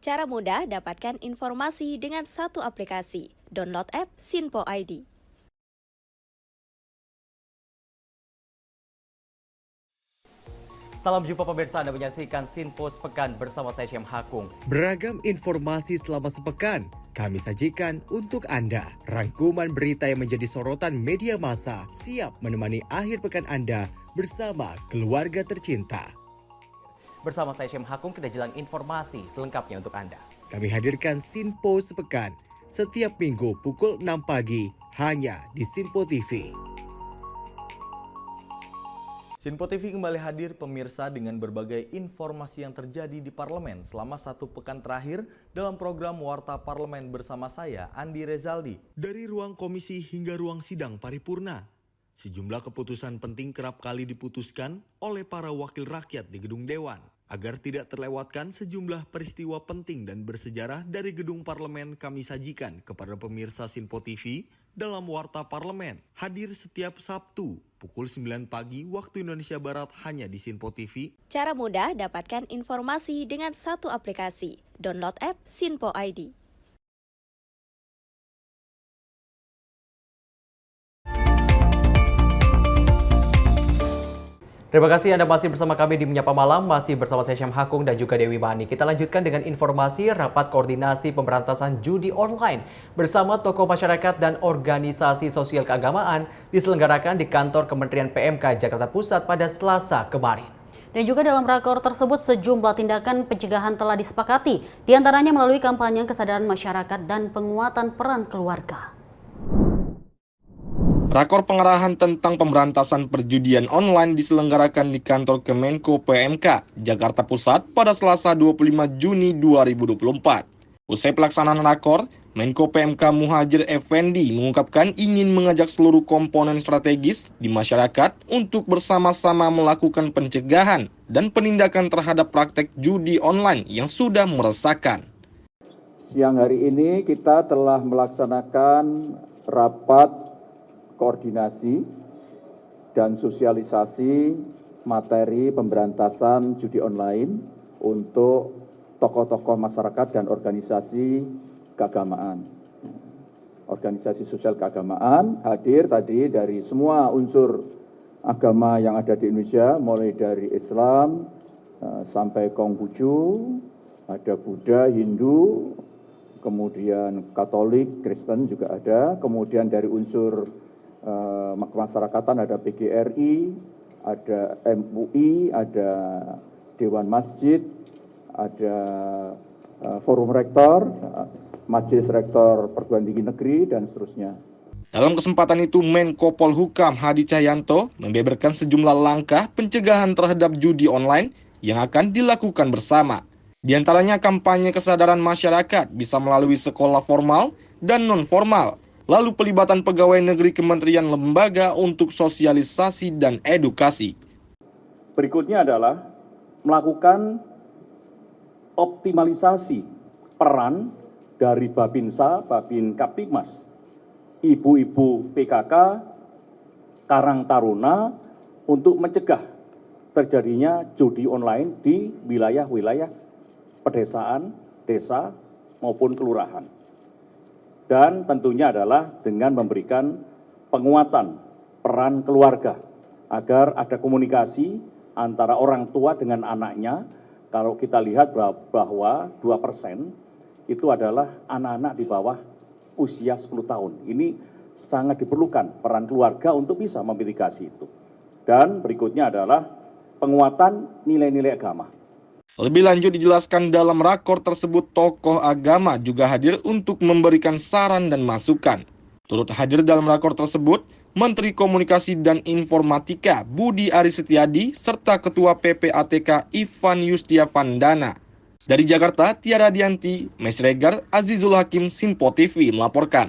Cara mudah dapatkan informasi dengan satu aplikasi. Download app Sinpo ID. Salam jumpa pemirsa, Anda menyaksikan Sinpo Sepekan bersama saya Syam Hakung. Beragam informasi selama sepekan kami sajikan untuk Anda. Rangkuman berita yang menjadi sorotan media massa siap menemani akhir pekan Anda bersama keluarga tercinta. Bersama saya Syam Hakung, kita jelang informasi selengkapnya untuk Anda. Kami hadirkan Sinpo Sepekan setiap minggu pukul 6 pagi hanya di Sinpo TV. Sinpo TV kembali hadir pemirsa dengan berbagai informasi yang terjadi di parlemen selama satu pekan terakhir dalam program Warta Parlemen bersama saya, Andi Rezaldi. Dari ruang komisi hingga ruang sidang paripurna, sejumlah keputusan penting kerap kali diputuskan oleh para wakil rakyat di gedung Dewan. Agar tidak terlewatkan sejumlah peristiwa penting dan bersejarah dari gedung parlemen kami sajikan kepada pemirsa Sinpo TV dalam Warta Parlemen. Hadir setiap Sabtu pukul 9 pagi waktu Indonesia Barat hanya di Sinpo TV. Cara mudah dapatkan informasi dengan satu aplikasi. Download app Sinpo ID. Terima kasih Anda masih bersama kami di Menyapa Malam, masih bersama saya Syam Hakung dan juga Dewi Mani. Kita lanjutkan dengan informasi rapat koordinasi pemberantasan judi online bersama tokoh masyarakat dan organisasi sosial keagamaan diselenggarakan di kantor Kementerian PMK Jakarta Pusat pada Selasa kemarin. Dan juga dalam rakor tersebut sejumlah tindakan pencegahan telah disepakati, diantaranya melalui kampanye kesadaran masyarakat dan penguatan peran keluarga. Rakor pengarahan tentang pemberantasan perjudian online diselenggarakan di kantor Kemenko PMK, Jakarta Pusat pada Selasa 25 Juni 2024. Usai pelaksanaan rakor, Menko PMK Muhajir Effendi mengungkapkan ingin mengajak seluruh komponen strategis di masyarakat untuk bersama-sama melakukan pencegahan dan penindakan terhadap praktek judi online yang sudah meresahkan. Siang hari ini kita telah melaksanakan rapat koordinasi dan sosialisasi materi pemberantasan judi online untuk tokoh-tokoh masyarakat dan organisasi keagamaan. Organisasi sosial keagamaan hadir tadi dari semua unsur agama yang ada di Indonesia, mulai dari Islam sampai Konghucu, ada Buddha, Hindu, kemudian Katolik, Kristen juga ada, kemudian dari unsur kemasyarakatan ada PGRI, ada MUI, ada Dewan Masjid, ada Forum Rektor, Majelis Rektor Perguruan Tinggi Negeri, dan seterusnya. Dalam kesempatan itu, Menko Polhukam Hadi Cahyanto membeberkan sejumlah langkah pencegahan terhadap judi online yang akan dilakukan bersama. Di antaranya kampanye kesadaran masyarakat bisa melalui sekolah formal dan non-formal, lalu pelibatan pegawai negeri kementerian lembaga untuk sosialisasi dan edukasi. Berikutnya adalah melakukan optimalisasi peran dari Babinsa, Babin Kaptibmas, ibu-ibu PKK, Karang Taruna untuk mencegah terjadinya judi online di wilayah-wilayah pedesaan, desa maupun kelurahan. Dan tentunya adalah dengan memberikan penguatan peran keluarga agar ada komunikasi antara orang tua dengan anaknya. Kalau kita lihat bahwa 2% itu adalah anak-anak di bawah usia 10 tahun. Ini sangat diperlukan peran keluarga untuk bisa memitigasi itu. Dan berikutnya adalah penguatan nilai-nilai agama. Lebih lanjut dijelaskan dalam rakor tersebut, tokoh agama juga hadir untuk memberikan saran dan masukan. Turut hadir dalam rakor tersebut, Menteri Komunikasi dan Informatika Budi Aris Setiadi serta Ketua PPATK Ivan Yustiavandana. Dari Jakarta, Tiara Dianti, Mes Regar, Azizul Hakim, Simpo TV melaporkan.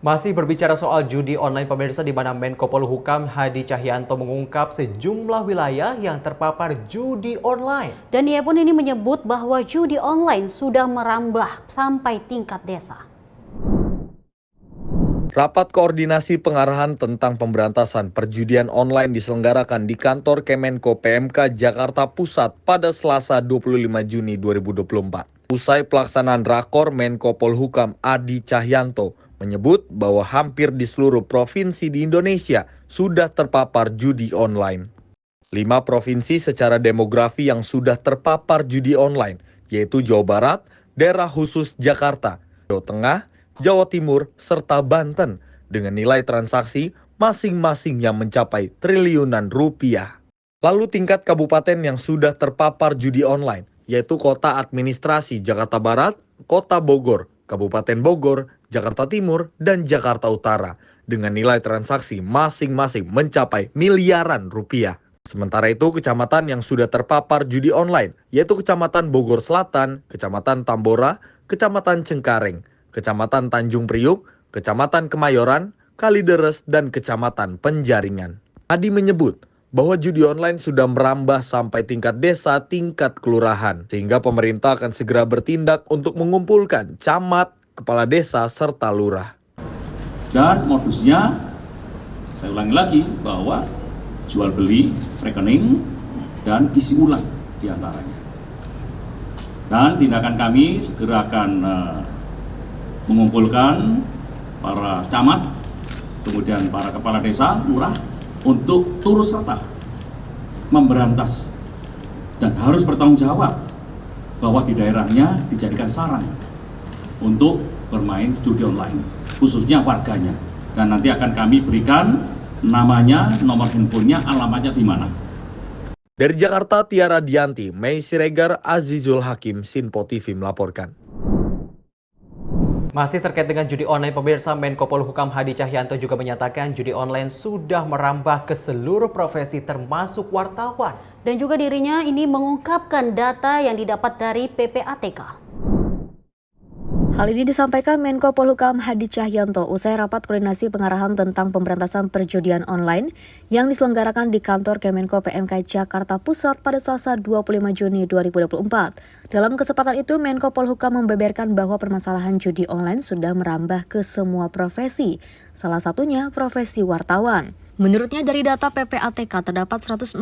Masih berbicara soal judi online pemirsa, di mana Menko Polhukam Hadi Cahyanto mengungkap sejumlah wilayah yang terpapar judi online. Dan ia pun ini menyebut bahwa judi online sudah merambah sampai tingkat desa. Rapat koordinasi pengarahan tentang pemberantasan perjudian online diselenggarakan di kantor Kemenko PMK Jakarta Pusat pada Selasa 25 Juni 2024. Usai pelaksanaan rakor, Menko Polhukam Hadi Cahyanto menyebut bahwa hampir di seluruh provinsi di Indonesia sudah terpapar judi online. 5 provinsi secara demografi yang sudah terpapar judi online, yaitu Jawa Barat, daerah khusus Jakarta, Jawa Tengah, Jawa Timur, serta Banten, dengan nilai transaksi masing-masing yang mencapai triliunan rupiah. Lalu tingkat kabupaten yang sudah terpapar judi online, yaitu Kota Administrasi Jakarta Barat, Kota Bogor, Kabupaten Bogor, Jakarta Timur, dan Jakarta Utara, dengan nilai transaksi masing-masing mencapai miliaran rupiah. Sementara itu, kecamatan yang sudah terpapar judi online, yaitu Kecamatan Bogor Selatan, Kecamatan Tambora, Kecamatan Cengkareng, Kecamatan Tanjung Priuk, Kecamatan Kemayoran, Kalideres, dan Kecamatan Penjaringan. Hadi menyebut bahwa judi online sudah merambah sampai tingkat desa, tingkat kelurahan, sehingga pemerintah akan segera bertindak untuk mengumpulkan camat, kepala desa, serta lurah. Dan modusnya, saya ulangi lagi, bahwa jual beli, rekening, dan isi ulang diantaranya. Dan tindakan kami segera akan mengumpulkan para camat, kemudian para kepala desa, lurah, untuk turut serta memberantas dan harus bertanggung jawab bahwa di daerahnya dijadikan sarang untuk bermain judi online, khususnya warganya. Dan nanti akan kami berikan namanya, nomor handphonenya, alamatnya di mana. Dari Jakarta, Tiara Dianti, Mes Regar, Azizul Hakim, Sinpo TV melaporkan. Masih terkait dengan judi online pemirsa, Menko Polhukam Hadi Cahyanto juga menyatakan judi online sudah merambah ke seluruh profesi termasuk wartawan. Dan juga dirinya ini mengungkapkan data yang didapat dari PPATK. Hal ini disampaikan Menko Polhukam Hadi Cahyanto usai rapat koordinasi pengarahan tentang pemberantasan perjudian online yang diselenggarakan di kantor Kemenko PMK Jakarta Pusat pada Selasa 25 Juni 2024. Dalam kesempatan itu, Menko Polhukam membeberkan bahwa permasalahan judi online sudah merambah ke semua profesi, salah satunya profesi wartawan. Menurutnya dari data PPATK terdapat 164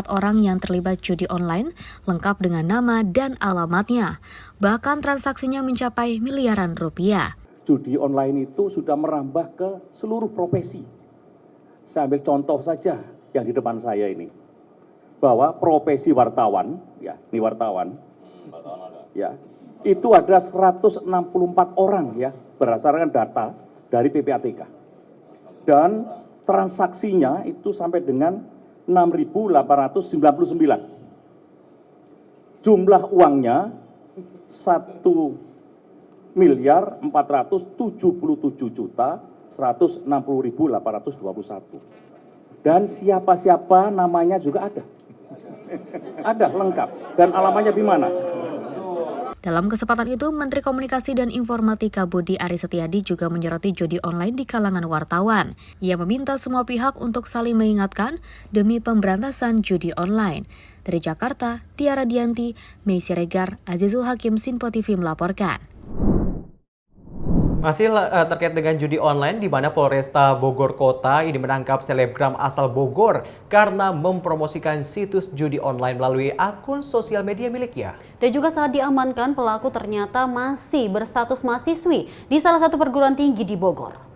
orang yang terlibat judi online lengkap dengan nama dan alamatnya. Bahkan transaksinya mencapai miliaran rupiah. Judi online itu sudah merambah ke seluruh profesi. Saya ambil contoh saja yang di depan saya ini. Bahwa profesi wartawan, ya, ini wartawan. Ya, itu ada 164 orang ya berdasarkan data dari PPATK. Dan transaksinya itu sampai dengan 6.899. Jumlah uangnya 1.477.160.821. Dan siapa-siapa namanya juga ada. Ada lengkap. Dan alamatnya di mana? Dalam kesempatan itu, Menteri Komunikasi dan Informatika Budi Aris Setiadi juga menyoroti judi online di kalangan wartawan. Ia meminta semua pihak untuk saling mengingatkan demi pemberantasan judi online. Dari Jakarta, Tiara Dianti, Mes Regar, Azizul Hakim, Sinpo TV melaporkan. Masih terkait dengan judi online, di mana Polresta Bogor Kota ini menangkap selebgram asal Bogor karena mempromosikan situs judi online melalui akun sosial media miliknya. Dan juga saat diamankan, pelaku ternyata masih berstatus mahasiswi di salah satu perguruan tinggi di Bogor.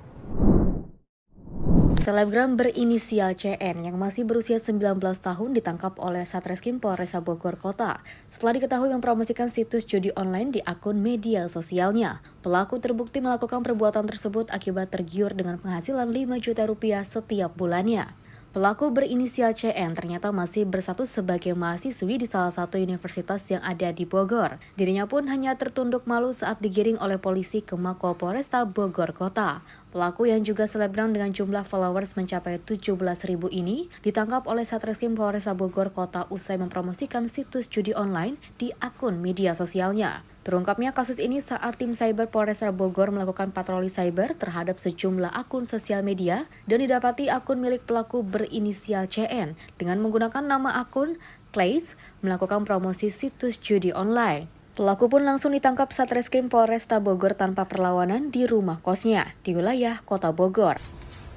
Selebgram berinisial CN yang masih berusia 19 tahun ditangkap oleh Satreskrim Polresta Bogor Kota setelah diketahui mempromosikan situs judi online di akun media sosialnya. Pelaku terbukti melakukan perbuatan tersebut akibat tergiur dengan penghasilan 5 juta rupiah setiap bulannya. Pelaku berinisial CN ternyata masih berstatus sebagai mahasiswi di salah satu universitas yang ada di Bogor. Dirinya pun hanya tertunduk malu saat digiring oleh polisi ke Mako Polresta Bogor Kota. Pelaku yang juga selebgram dengan jumlah followers mencapai 17.000 ini ditangkap oleh Satreskrim Polresta Bogor Kota usai mempromosikan situs judi online di akun media sosialnya. Terungkapnya kasus ini saat tim cyber Polresta Bogor melakukan patroli cyber terhadap sejumlah akun sosial media dan didapati akun milik pelaku berinisial CN dengan menggunakan nama akun Clays melakukan promosi situs judi online. Pelaku pun langsung ditangkap Satreskrim Polresta Bogor tanpa perlawanan di rumah kosnya di wilayah Kota Bogor.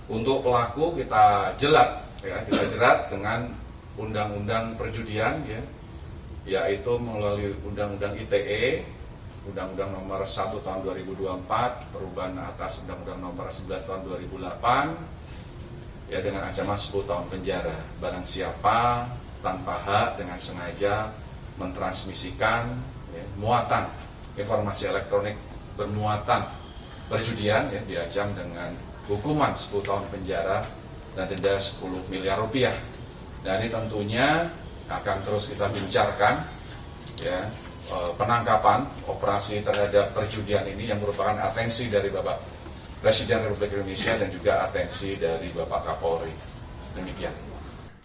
Untuk pelaku kita jerat dengan undang-undang perjudian yaitu melalui Undang-Undang ITE, Undang-Undang Nomor 1 Tahun 2024, perubahan atas Undang-Undang Nomor 11 Tahun 2008, dengan ancaman 10 tahun penjara. Barang siapa tanpa hak dengan sengaja mentransmisikan muatan informasi elektronik bermuatan perjudian diancam dengan hukuman 10 tahun penjara dan denda 10 miliar rupiah. Dan ini tentunya akan terus kita gencarkan penangkapan operasi terhadap perjudian ini yang merupakan atensi dari Bapak Presiden Republik Indonesia dan juga atensi dari Bapak Kapolri. Demikian.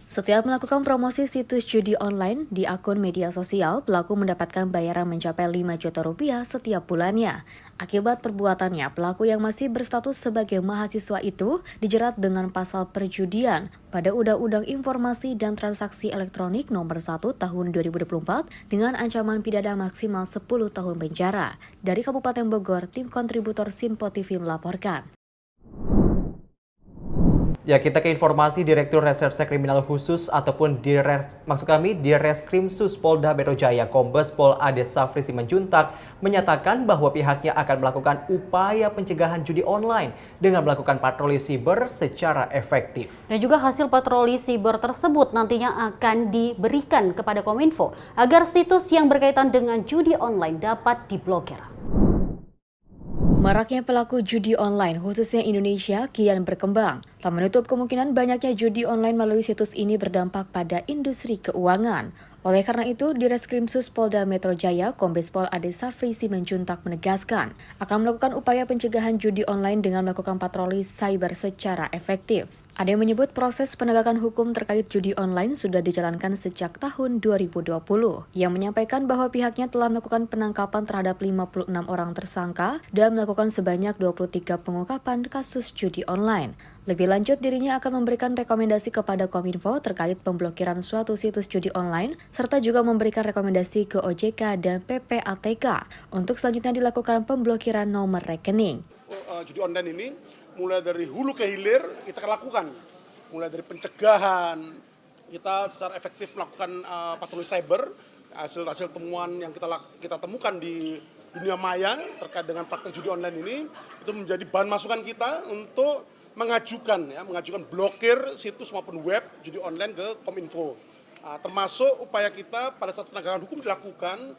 Setiap melakukan promosi situs judi online di akun media sosial, pelaku mendapatkan bayaran mencapai 5 juta rupiah setiap bulannya. Akibat perbuatannya, pelaku yang masih berstatus sebagai mahasiswa itu dijerat dengan pasal perjudian pada Undang-Undang Informasi dan Transaksi Elektronik Nomor 1 Tahun 2024 dengan ancaman pidana maksimal 10 tahun penjara. Dari Kabupaten Bogor, tim kontributor Sinpo TV melaporkan. Ya, kita ke informasi. Direktur Reserse Kriminal Khusus ataupun Direskrimsus Polda Metro Jaya Kombes Pol Ade Safri Simanjuntak menyatakan bahwa pihaknya akan melakukan upaya pencegahan judi online dengan melakukan patroli siber secara efektif. Dan juga hasil patroli siber tersebut nantinya akan diberikan kepada Kominfo agar situs yang berkaitan dengan judi online dapat diblokir. Maraknya pelaku judi online, khususnya Indonesia, kian berkembang. Tak menutup kemungkinan banyaknya judi online melalui situs ini berdampak pada industri keuangan. Oleh karena itu, Direskrimsus Polda Metro Jaya, Kombes Pol Ade Safri Simanjuntak menegaskan akan melakukan upaya pencegahan judi online dengan melakukan patroli cyber secara efektif. Ade menyebut proses penegakan hukum terkait judi online sudah dijalankan sejak tahun 2020. Ia menyampaikan bahwa pihaknya telah melakukan penangkapan terhadap 56 orang tersangka dan melakukan sebanyak 23 pengungkapan kasus judi online. Lebih lanjut, dirinya akan memberikan rekomendasi kepada Kominfo terkait pemblokiran suatu situs judi online, serta juga memberikan rekomendasi ke OJK dan PPATK untuk selanjutnya dilakukan pemblokiran nomor rekening. Judi online ini mulai dari hulu ke hilir kita akan lakukan, mulai dari pencegahan, kita secara efektif melakukan patroli cyber, hasil temuan yang kita temukan di dunia maya terkait dengan praktek judi online ini, itu menjadi bahan masukan kita untuk mengajukan blokir situs maupun web judi online ke Kominfo. Termasuk upaya kita pada saat penegakan hukum dilakukan,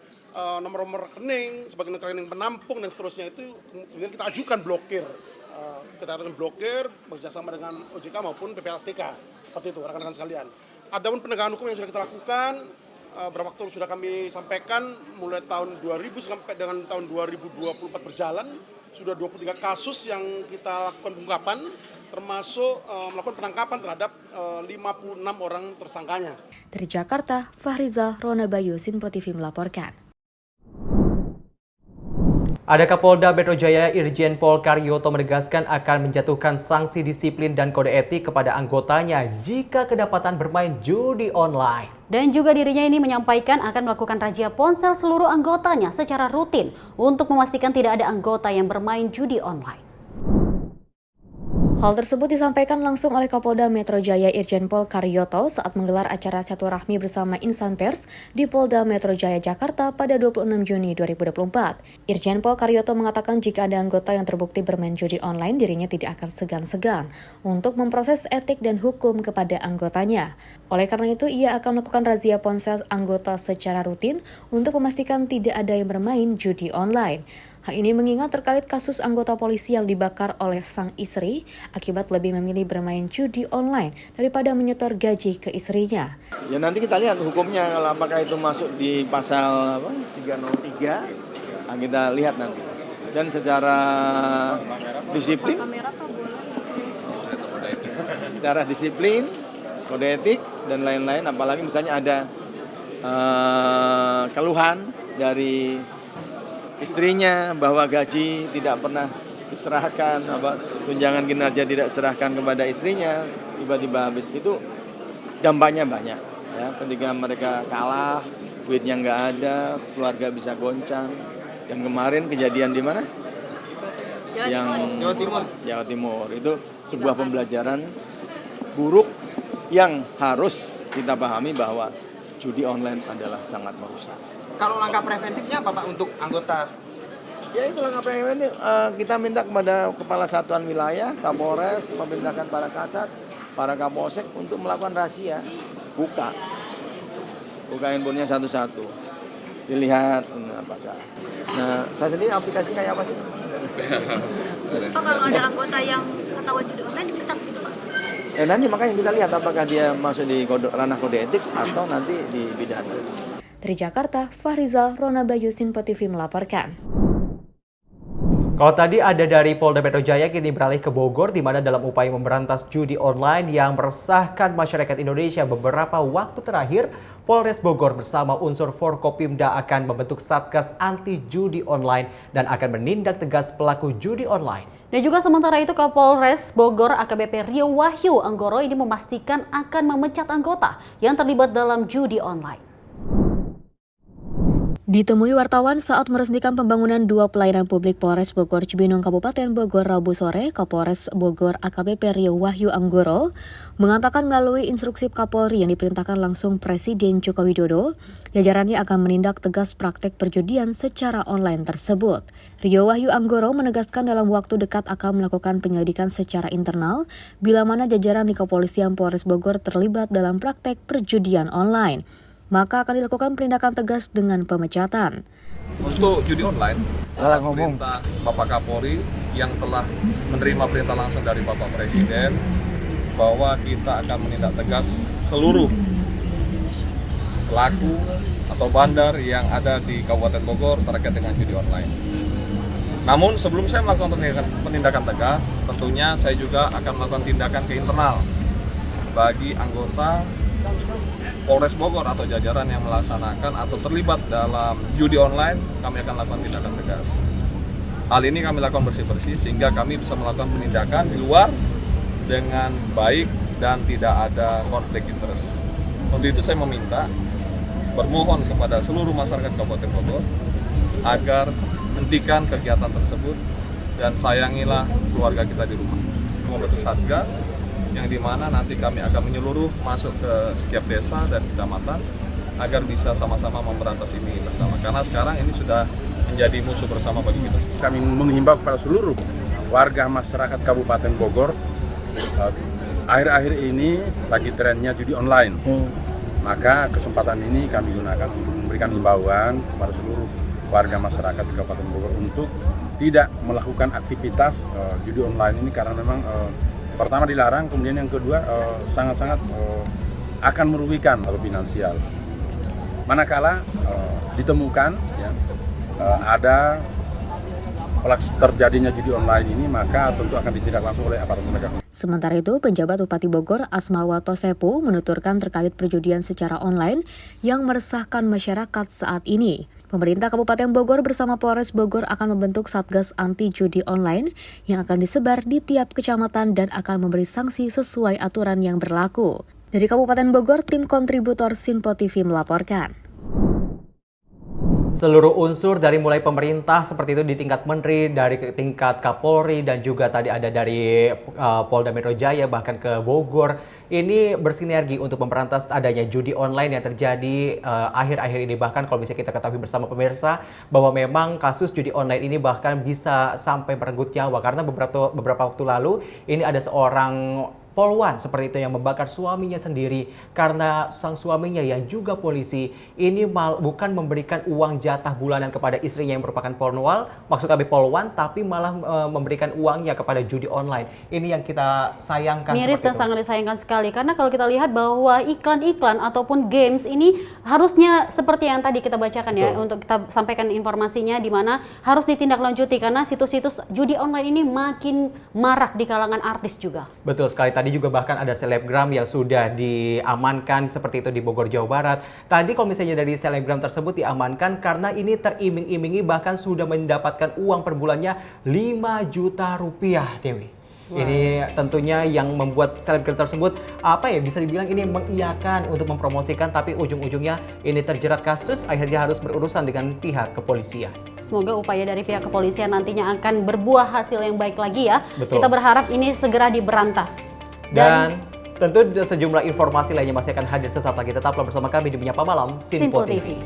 nomor-nomor rekening, sebagai rekening penampung dan seterusnya itu kemudian kita ajukan blokir. Kita akan blokir bekerjasama dengan OJK maupun PPATK, seperti itu rekan-rekan sekalian. Adapun penegakan hukum yang sudah kita lakukan, beberapa waktu sudah kami sampaikan, mulai tahun 2000 sampai dengan tahun 2024 berjalan, sudah 23 kasus yang kita lakukan pengungkapan, termasuk melakukan penangkapan terhadap 56 orang tersangkanya. Dari Jakarta, Fahriza Ronabayu, Sinpo TV melaporkan. Ada Kapolda Metro Jaya Irjen Pol Karyoto menegaskan akan menjatuhkan sanksi disiplin dan kode etik kepada anggotanya jika kedapatan bermain judi online. Dan juga dirinya ini menyampaikan akan melakukan razia ponsel seluruh anggotanya secara rutin untuk memastikan tidak ada anggota yang bermain judi online. Hal tersebut disampaikan langsung oleh Kapolda Metro Jaya Irjen Pol Karyoto saat menggelar acara silaturahmi bersama insan pers di Polda Metro Jaya Jakarta pada 26 Juni 2024. Irjen Pol Karyoto mengatakan jika ada anggota yang terbukti bermain judi online, dirinya tidak akan segan-segan untuk memproses etik dan hukum kepada anggotanya. Oleh karena itu, ia akan melakukan razia ponsel anggota secara rutin untuk memastikan tidak ada yang bermain judi online. Hal ini mengingat terkait kasus anggota polisi yang dibakar oleh sang istri akibat lebih memilih bermain judi online daripada menyetor gaji ke istrinya. Ya nanti kita lihat hukumnya, kalau apakah itu masuk di pasal 303, nah kita lihat nanti. Dan secara disiplin, kode etik dan lain-lain, apalagi misalnya ada keluhan dari istrinya bahwa gaji tidak pernah diserahkan, tunjangan kinerja tidak diserahkan kepada istrinya, tiba-tiba habis, itu dampaknya banyak. Ya, ketika mereka kalah, duitnya nggak ada, keluarga bisa goncang. Dan kemarin kejadian di mana? Jawa Timur. Itu sebuah pembelajaran buruk yang harus kita pahami bahwa judi online adalah sangat merusak. Kalau langkah preventifnya apa Pak untuk anggota? Ya itu langkah preventif, kita minta kepada Kepala Satuan Wilayah, Kapolres, memerintahkan para Kasat, para Kapolsek untuk melakukan razia, buka handphonenya satu-satu, dilihat apakah. Nah, saya sendiri aplikasi kayak apa sih? Pak, kalau ada anggota yang ketahuan judi online dipecat gitu Pak? Nanti makanya kita lihat apakah dia masuk di ranah kode etik atau nanti di pidana. Dari Jakarta, Fahrizal, Rona Bayu, Sinpo TV melaporkan. Kalau tadi ada dari Polda Metro Jaya, kini beralih ke Bogor, di mana dalam upaya memberantas judi online yang meresahkan masyarakat Indonesia beberapa waktu terakhir, Polres Bogor bersama unsur Forkopimda akan membentuk Satgas Anti Judi Online dan akan menindak tegas pelaku judi online. Dan juga sementara itu Kapolres Bogor AKBP Rio Wahyu Anggoro ini memastikan akan memecat anggota yang terlibat dalam judi online. Ditemui wartawan saat meresmikan pembangunan 2 pelayanan publik Polres Bogor Cibinong Kabupaten Bogor Rabu sore, Kapolres Bogor AKBP Rio Wahyu Anggoro mengatakan melalui instruksi Kapolri yang diperintahkan langsung Presiden Joko Widodo, jajarannya akan menindak tegas praktek perjudian secara online tersebut. Rio Wahyu Anggoro menegaskan dalam waktu dekat akan melakukan penyelidikan secara internal bila mana jajaran di Kepolisian Polres Bogor terlibat dalam praktek perjudian online. Maka akan dilakukan penindakan tegas dengan pemecatan. Untuk judi online, atas perintah Bapak Kapolri yang telah menerima perintah langsung dari Bapak Presiden bahwa kita akan menindak tegas seluruh pelaku atau bandar yang ada di Kabupaten Bogor terkait dengan judi online. Namun sebelum saya melakukan penindakan tegas, tentunya saya juga akan melakukan tindakan ke internal bagi anggota Polres Bogor atau jajaran yang melaksanakan atau terlibat dalam judi online, kami akan lakukan tindakan tegas. Hal ini kami lakukan bersih-bersih sehingga kami bisa melakukan penindakan di luar dengan baik dan tidak ada konflik interest. Untuk itu saya meminta, bermohon kepada seluruh masyarakat Kabupaten Bogor agar hentikan kegiatan tersebut dan sayangilah keluarga kita di rumah. Membentuk Satgas yang dimana nanti kami akan menyeluruh masuk ke setiap desa dan kecamatan agar bisa sama-sama memberantas ini bersama. Karena sekarang ini sudah menjadi musuh bersama bagi kita semua. Kami menghimbau kepada seluruh warga masyarakat Kabupaten Bogor, akhir-akhir ini lagi trennya judi online. Maka kesempatan ini kami gunakan untuk memberikan himbauan kepada seluruh warga masyarakat di Kabupaten Bogor untuk tidak melakukan aktivitas judi online ini karena memang pertama dilarang, kemudian yang kedua sangat-sangat akan merugikan finansial. Manakala ditemukan ada terjadinya judi online ini, maka tentu akan ditindak langsung oleh aparat penegak hukum. Sementara itu, penjabat Bupati Bogor Asmawato Sepu menuturkan terkait perjudian secara online yang meresahkan masyarakat saat ini. Pemerintah Kabupaten Bogor bersama Polres Bogor akan membentuk Satgas Anti Judi Online yang akan disebar di tiap kecamatan dan akan memberi sanksi sesuai aturan yang berlaku. Dari Kabupaten Bogor, tim kontributor Sinpo TV melaporkan. Seluruh unsur dari mulai pemerintah seperti itu di tingkat menteri, dari tingkat Kapolri dan juga tadi ada dari Polda Metro Jaya bahkan ke Bogor, ini bersinergi untuk memberantas adanya judi online yang terjadi akhir-akhir ini. Bahkan kalau misalnya kita ketahui bersama pemirsa bahwa memang kasus judi online ini bahkan bisa sampai merenggut nyawa karena beberapa waktu lalu ini ada seorang Polwan seperti itu yang membakar suaminya sendiri karena sang suaminya yang juga polisi ini bukan memberikan uang jatah bulanan kepada istrinya yang merupakan polwan, maksud kami polwan, tapi malah memberikan uangnya kepada judi online. Ini yang kita sayangkan. Miris dan sangat disayangkan sekali karena kalau kita lihat bahwa iklan-iklan ataupun games ini harusnya seperti yang tadi kita bacakan ya, untuk kita sampaikan informasinya di mana harus ditindaklanjuti karena situs-situs judi online ini makin marak di kalangan artis juga. Betul sekali, tadi juga bahkan ada selebgram yang sudah diamankan seperti itu di Bogor, Jawa Barat. Tadi kalau misalnya dari selebgram tersebut diamankan karena ini teriming-imingi bahkan sudah mendapatkan uang per bulannya 5 juta rupiah, Dewi. Ini tentunya yang membuat selebgram tersebut bisa dibilang ini mengiyakan untuk mempromosikan, tapi ujung-ujungnya ini terjerat kasus, akhirnya harus berurusan dengan pihak kepolisian. Semoga upaya dari pihak kepolisian nantinya akan berbuah hasil yang baik lagi ya. Betul. Kita berharap ini segera diberantas. Dan tentu sejumlah informasi lainnya masih akan hadir sesaat lagi. Tetaplah bersama kami di Menyapa Malam Sinpo TV.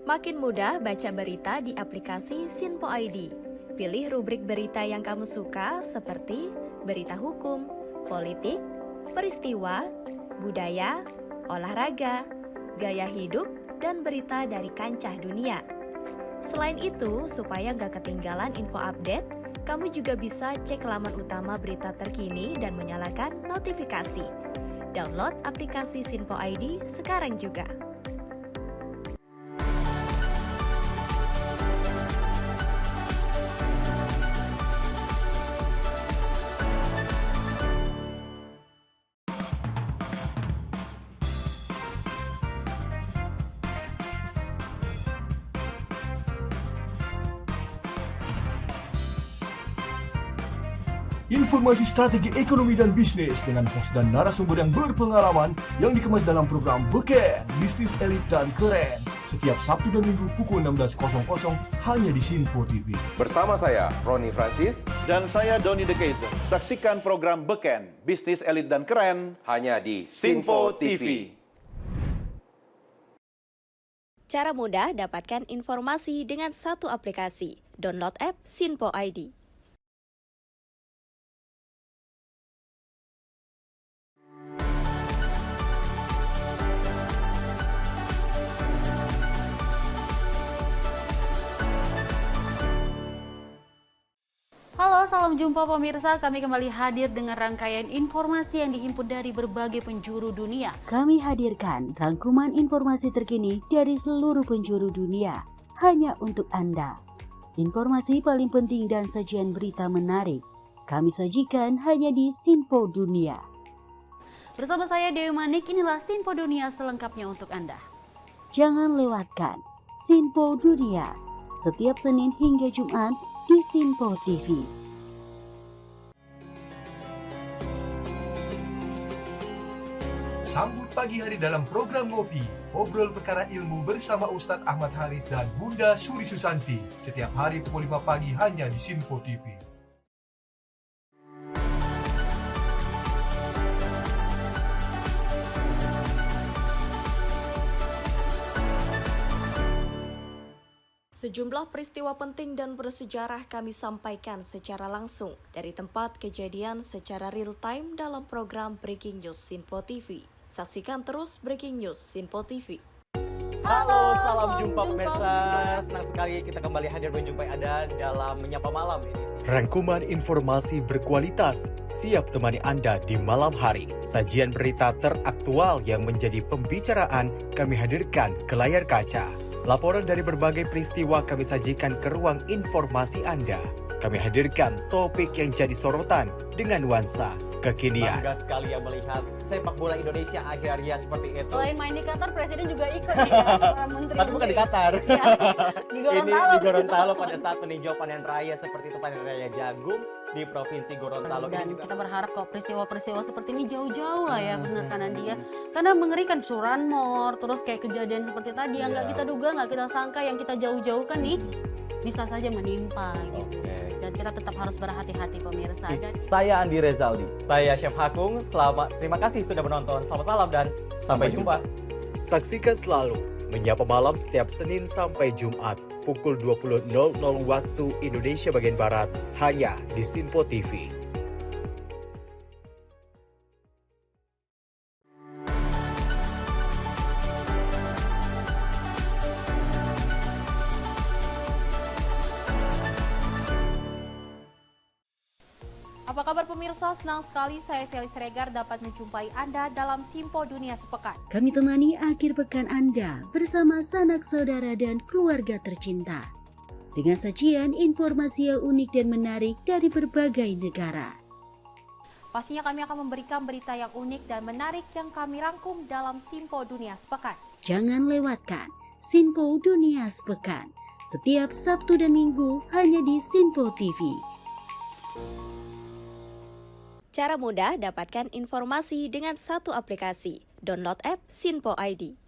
Makin mudah baca berita di aplikasi Sinpo ID. Pilih rubrik berita yang kamu suka seperti berita hukum, politik, peristiwa, budaya, olahraga, gaya hidup, dan berita dari kancah dunia. Selain itu, supaya nggak ketinggalan info update, kamu juga bisa cek laman utama berita terkini dan menyalakan notifikasi. Download aplikasi Sinpo ID sekarang juga. Informasi strategi ekonomi dan bisnis dengan host dan narasumber yang berpengalaman yang dikemas dalam program Beken, Bisnis Elit dan Keren. Setiap Sabtu dan Minggu pukul 16.00 hanya di Sinpo TV. Bersama saya, Roni Francis. Dan saya, Doni De Keizer. Saksikan program Beken, Bisnis Elit dan Keren. Hanya di Sinpo TV. Cara mudah dapatkan informasi dengan satu aplikasi. Download app Sinpo ID. Halo, salam jumpa pemirsa. Kami kembali hadir dengan rangkaian informasi yang dihimpun dari berbagai penjuru dunia. Kami hadirkan rangkuman informasi terkini dari seluruh penjuru dunia, hanya untuk Anda. Informasi paling penting dan sajian berita menarik, kami sajikan hanya di Sinpo Dunia. Bersama saya Dewi Manik, inilah Sinpo Dunia selengkapnya untuk Anda. Jangan lewatkan Sinpo Dunia, setiap Senin hingga Jumat di Sinpo TV. Sambut pagi hari dalam program Ngopi, obrol perkara ilmu bersama Ustadz Ahmad Haris dan Bunda Suri Susanti. Setiap hari pukul 5 pagi hanya di Sinpo TV. Sejumlah peristiwa penting dan bersejarah kami sampaikan secara langsung dari tempat kejadian secara real time dalam program Breaking News Sinpo TV. Saksikan terus Breaking News Sinpo TV. Halo, salam jumpa pemirsa. Senang sekali kita kembali hadir menjumpai Anda dalam Menyapa Malam ini. Rangkuman informasi berkualitas siap temani Anda di malam hari. Sajian berita teraktual yang menjadi pembicaraan kami hadirkan ke layar kaca. Laporan dari berbagai peristiwa kami sajikan ke ruang informasi Anda. Kami hadirkan topik yang jadi sorotan dengan nuansa kekinian. Bangga sekali yang melihat sepak bola Indonesia akhirnya seperti itu. Selain main di Qatar, Presiden juga ikut nih ya, para menteri. Tapi bukan di Qatar. Ya, di Gorontalo. Ini di Gorontalo pada saat meninjau panen raya seperti itu, panen raya jagung di Provinsi Gorontalo. Dan kita berharap kok peristiwa-peristiwa seperti ini jauh-jauh lah ya, benar kan Andi ya. Karena mengerikan curanmor, terus kayak kejadian seperti tadi yang nggak kita duga, nggak kita sangka, yang kita jauh-jauhkan nih bisa saja menimpa gitu. dan kita tetap harus berhati-hati pemirsa. Saya Andi Rezaldi. Saya Chef Hakung. Terima kasih sudah menonton. Selamat malam dan sampai jumpa. Saksikan selalu Menyapa Malam setiap Senin sampai Jumat pukul 20.00 waktu Indonesia bagian Barat hanya di Sinpo TV. Apa kabar pemirsa? Senang sekali saya Sally Siregar dapat menjumpai Anda dalam Simpo Dunia Sepekan. Kami temani akhir pekan Anda bersama sanak saudara dan keluarga tercinta. Dengan sajian informasi yang unik dan menarik dari berbagai negara. Pastinya kami akan memberikan berita yang unik dan menarik yang kami rangkum dalam Simpo Dunia Sepekan. Jangan lewatkan Sinpo Dunia Sepekan setiap Sabtu dan Minggu hanya di Sinpo TV. Cara mudah dapatkan informasi dengan satu aplikasi. Download app Sinpo ID.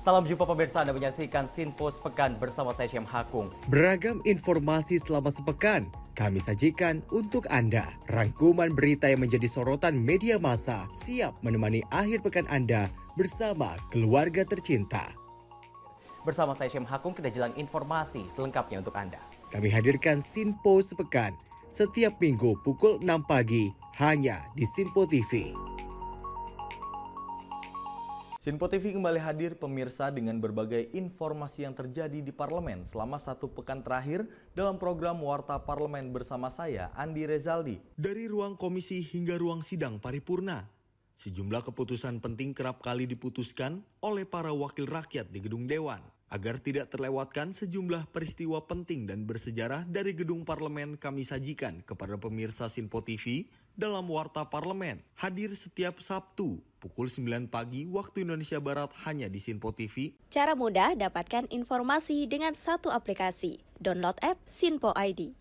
Salam jumpa pemirsa, Anda menyaksikan Sinpo Sepekan bersama saya Syam Hakung. Beragam informasi selama sepekan kami sajikan untuk Anda. Rangkuman berita yang menjadi sorotan media massa siap menemani akhir pekan Anda bersama keluarga tercinta. Bersama saya Syam Hakung, kita jelang informasi selengkapnya untuk Anda. Kami hadirkan Sinpo Sepekan setiap minggu pukul 6 pagi hanya di Sinpo TV. Sinpo TV kembali hadir pemirsa dengan berbagai informasi yang terjadi di parlemen selama satu pekan terakhir dalam program Warta Parlemen bersama saya, Andi Rezaldi. Dari ruang komisi hingga ruang sidang paripurna, sejumlah keputusan penting kerap kali diputuskan oleh para wakil rakyat di gedung Dewan. Agar tidak terlewatkan sejumlah peristiwa penting dan bersejarah dari gedung parlemen kami sajikan kepada pemirsa Sinpo TV dalam Warta Parlemen. Hadir setiap Sabtu pukul 9 pagi waktu Indonesia Barat hanya di Sinpo TV. Cara mudah dapatkan informasi dengan satu aplikasi. Download app Sinpo ID.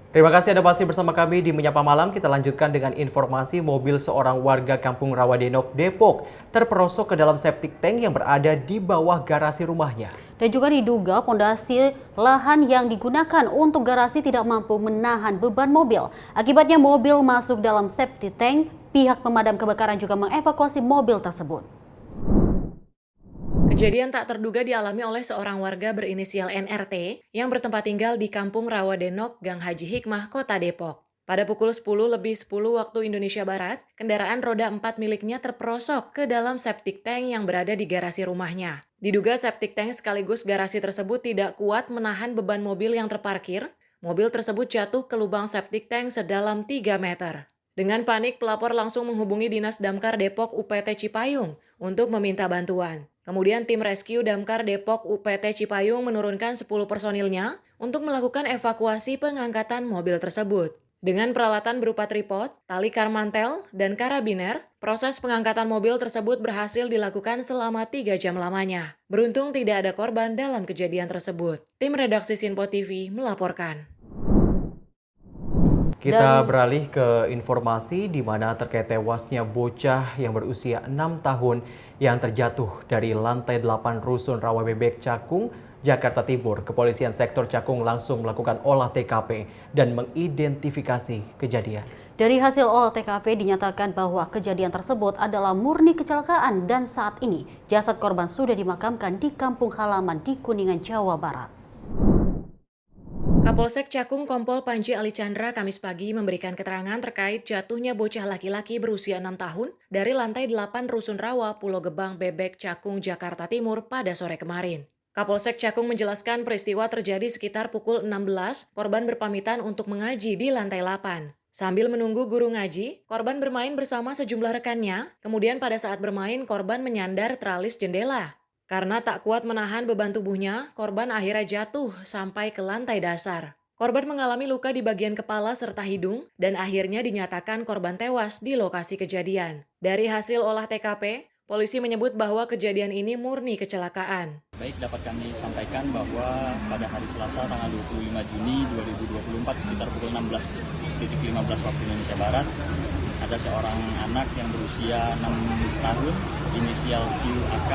Terima kasih Anda masih bersama kami di Menyapa Malam. Kita lanjutkan dengan informasi mobil seorang warga Kampung Rawadenok, Depok terperosok ke dalam septic tank yang berada di bawah garasi rumahnya. Dan juga diduga pondasi lahan yang digunakan untuk garasi tidak mampu menahan beban mobil. Akibatnya mobil masuk dalam septic tank. Pihak pemadam kebakaran juga mengevakuasi mobil tersebut. Kejadian tak terduga dialami oleh seorang warga berinisial NRT yang bertempat tinggal di Kampung Rawadenok, Gang Haji Hikmah, Kota Depok. Pada pukul 10.10 waktu Indonesia Barat, kendaraan roda 4 miliknya terperosok ke dalam septic tank yang berada di garasi rumahnya. Diduga septic tank sekaligus garasi tersebut tidak kuat menahan beban mobil yang terparkir. Mobil tersebut jatuh ke lubang septic tank sedalam 3 meter. Dengan panik, pelapor langsung menghubungi Dinas Damkar Depok UPT Cipayung untuk meminta bantuan. Kemudian tim rescue Damkar Depok UPT Cipayung menurunkan 10 personilnya untuk melakukan evakuasi pengangkatan mobil tersebut. Dengan peralatan berupa tripod, tali karmantel, dan karabiner, proses pengangkatan mobil tersebut berhasil dilakukan selama 3 jam lamanya. Beruntung tidak ada korban dalam kejadian tersebut. Tim redaksi Sinpo TV melaporkan. Kita beralih ke informasi di mana terkait tewasnya bocah yang berusia 6 tahun yang terjatuh dari lantai 8 Rusun Rawabebek Cakung, Jakarta Timur. Kepolisian sektor Cakung langsung melakukan olah TKP dan mengidentifikasi kejadian. Dari hasil olah TKP dinyatakan bahwa kejadian tersebut adalah murni kecelakaan dan saat ini jasad korban sudah dimakamkan di kampung halaman di Kuningan, Jawa Barat. Kapolsek Cakung Kompol Panji Ali Chandra Kamis pagi memberikan keterangan terkait jatuhnya bocah laki-laki berusia 6 tahun dari lantai 8 Rusun Rawa, Pulau Gebang, Bebek, Cakung, Jakarta Timur pada sore kemarin. Kapolsek Cakung menjelaskan peristiwa terjadi sekitar pukul 16, korban berpamitan untuk mengaji di lantai 8. Sambil menunggu guru ngaji, korban bermain bersama sejumlah rekannya, kemudian pada saat bermain korban menyandar tralis jendela. Karena tak kuat menahan beban tubuhnya, korban akhirnya jatuh sampai ke lantai dasar. Korban mengalami luka di bagian kepala serta hidung dan akhirnya dinyatakan korban tewas di lokasi kejadian. Dari hasil olah TKP, Polisi menyebut bahwa kejadian ini murni kecelakaan. Baik, dapat kami sampaikan bahwa pada hari Selasa tanggal 25 Juni 2024 sekitar pukul 16.15 waktu Indonesia Barat, ada seorang anak yang berusia 6 tahun, inisial QAK,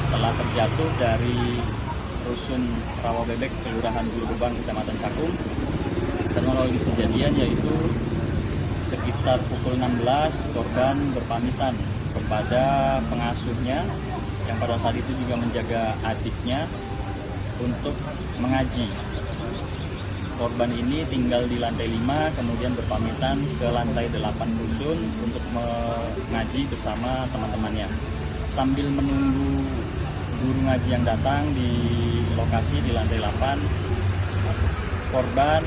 telah terjatuh dari rusun Rawabebek, Kelurahan Bulu Gebang, Kecamatan Cakung. Kronologis kejadian yaitu sekitar pukul 16 korban berpamitan kepada pengasuhnya yang pada saat itu juga menjaga adiknya untuk mengaji. Korban ini tinggal di lantai 5, kemudian berpamitan ke lantai 8 rusun untuk mengaji bersama teman-temannya. Sambil menunggu guru ngaji yang datang di lokasi di lantai 8, korban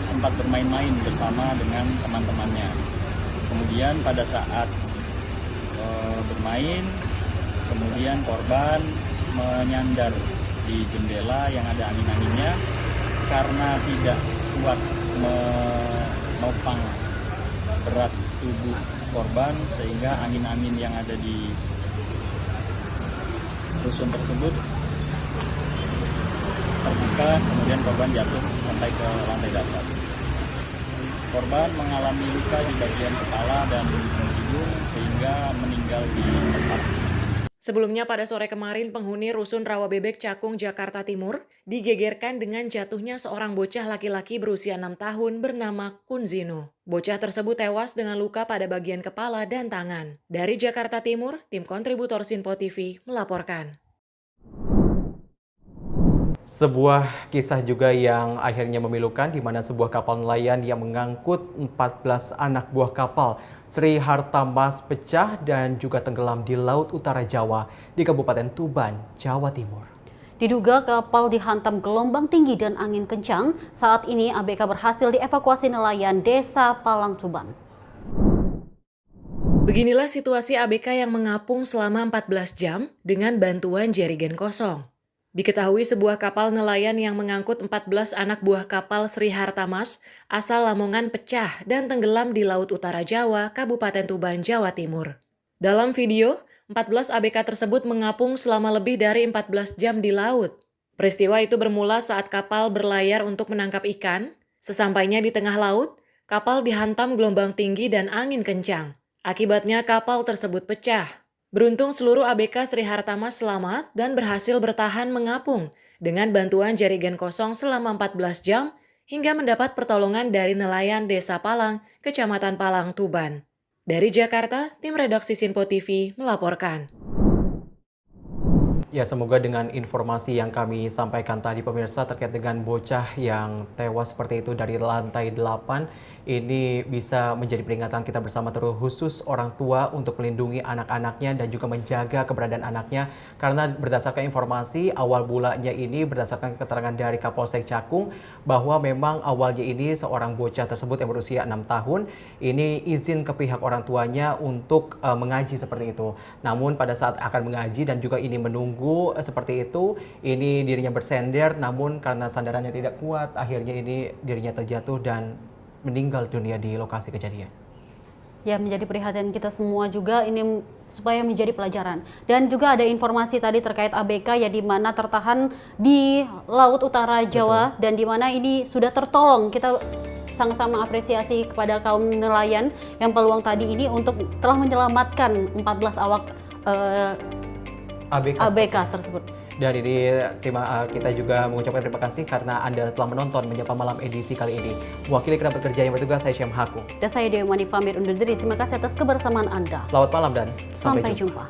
sempat bermain-main bersama dengan teman-temannya. Kemudian pada saat bermain, kemudian korban menyandar di jendela yang ada angin-anginnya karena tidak kuat menopang berat tubuh korban, sehingga angin-angin yang ada di rusun tersebut terbuka, kemudian korban jatuh sampai ke lantai dasar. Korban mengalami luka di bagian kepala dan hidung sehingga meninggal di tempat. Sebelumnya pada sore kemarin, penghuni rusun Rawabebek Cakung, Jakarta Timur digegerkan dengan jatuhnya seorang bocah laki-laki berusia 6 tahun bernama Kunzino. Bocah tersebut tewas dengan luka pada bagian kepala dan tangan. Dari Jakarta Timur, tim kontributor Sinpo TV melaporkan. Sebuah kisah juga yang akhirnya memilukan di mana sebuah kapal nelayan yang mengangkut 14 anak buah kapal Sri Hartamas pecah dan juga tenggelam di Laut Utara Jawa di Kabupaten Tuban, Jawa Timur. Diduga kapal dihantam gelombang tinggi dan angin kencang. Saat ini ABK berhasil dievakuasi nelayan Desa Palang, Tuban. Beginilah situasi ABK yang mengapung selama 14 jam dengan bantuan jerigen kosong. Diketahui sebuah kapal nelayan yang mengangkut 14 anak buah kapal Sri Hartamas asal Lamongan pecah dan tenggelam di Laut Utara Jawa, Kabupaten Tuban, Jawa Timur. Dalam video, 14 ABK tersebut mengapung selama lebih dari 14 jam di laut. Peristiwa itu bermula saat kapal berlayar untuk menangkap ikan. Sesampainya di tengah laut, kapal dihantam gelombang tinggi dan angin kencang. Akibatnya kapal tersebut pecah. Beruntung seluruh ABK Sri Hartamas selamat dan berhasil bertahan mengapung dengan bantuan jerigen kosong selama 14 jam hingga mendapat pertolongan dari nelayan Desa Palang, Kecamatan Palang, Tuban. Dari Jakarta, tim redaksi Sinpo TV melaporkan. Ya, semoga dengan informasi yang kami sampaikan tadi pemirsa terkait dengan bocah yang tewas seperti itu dari lantai 8 ini bisa menjadi peringatan kita bersama, terkhusus orang tua untuk melindungi anak-anaknya dan juga menjaga keberadaan anaknya, karena berdasarkan informasi awal mulanya ini berdasarkan keterangan dari Kapolsek Cakung bahwa memang awalnya ini seorang bocah tersebut yang berusia 6 tahun ini izin ke pihak orang tuanya untuk mengaji seperti itu. Namun pada saat akan mengaji dan juga ini menunggu seperti itu, ini dirinya bersender, namun karena sandarannya tidak kuat akhirnya ini dirinya terjatuh dan meninggal dunia di lokasi kejadian. Ya, menjadi perhatian kita semua juga ini supaya menjadi pelajaran. Dan juga ada informasi tadi terkait ABK ya, di mana tertahan di Laut Utara Jawa. Betul. Dan di mana ini sudah tertolong. Kita sama-sama apresiasi kepada kaum nelayan yang peluang tadi ini untuk telah menyelamatkan 14 awak ABK tersebut. Dan ini kita juga mengucapkan terima kasih karena Anda telah menonton Menyapa Malam edisi kali ini. Mewakili kerabat kerja yang bertugas, saya Syam Hakung. Dan saya Dewi Mani pamit undur diri. Terima kasih atas kebersamaan Anda. Selamat malam dan sampai jumpa.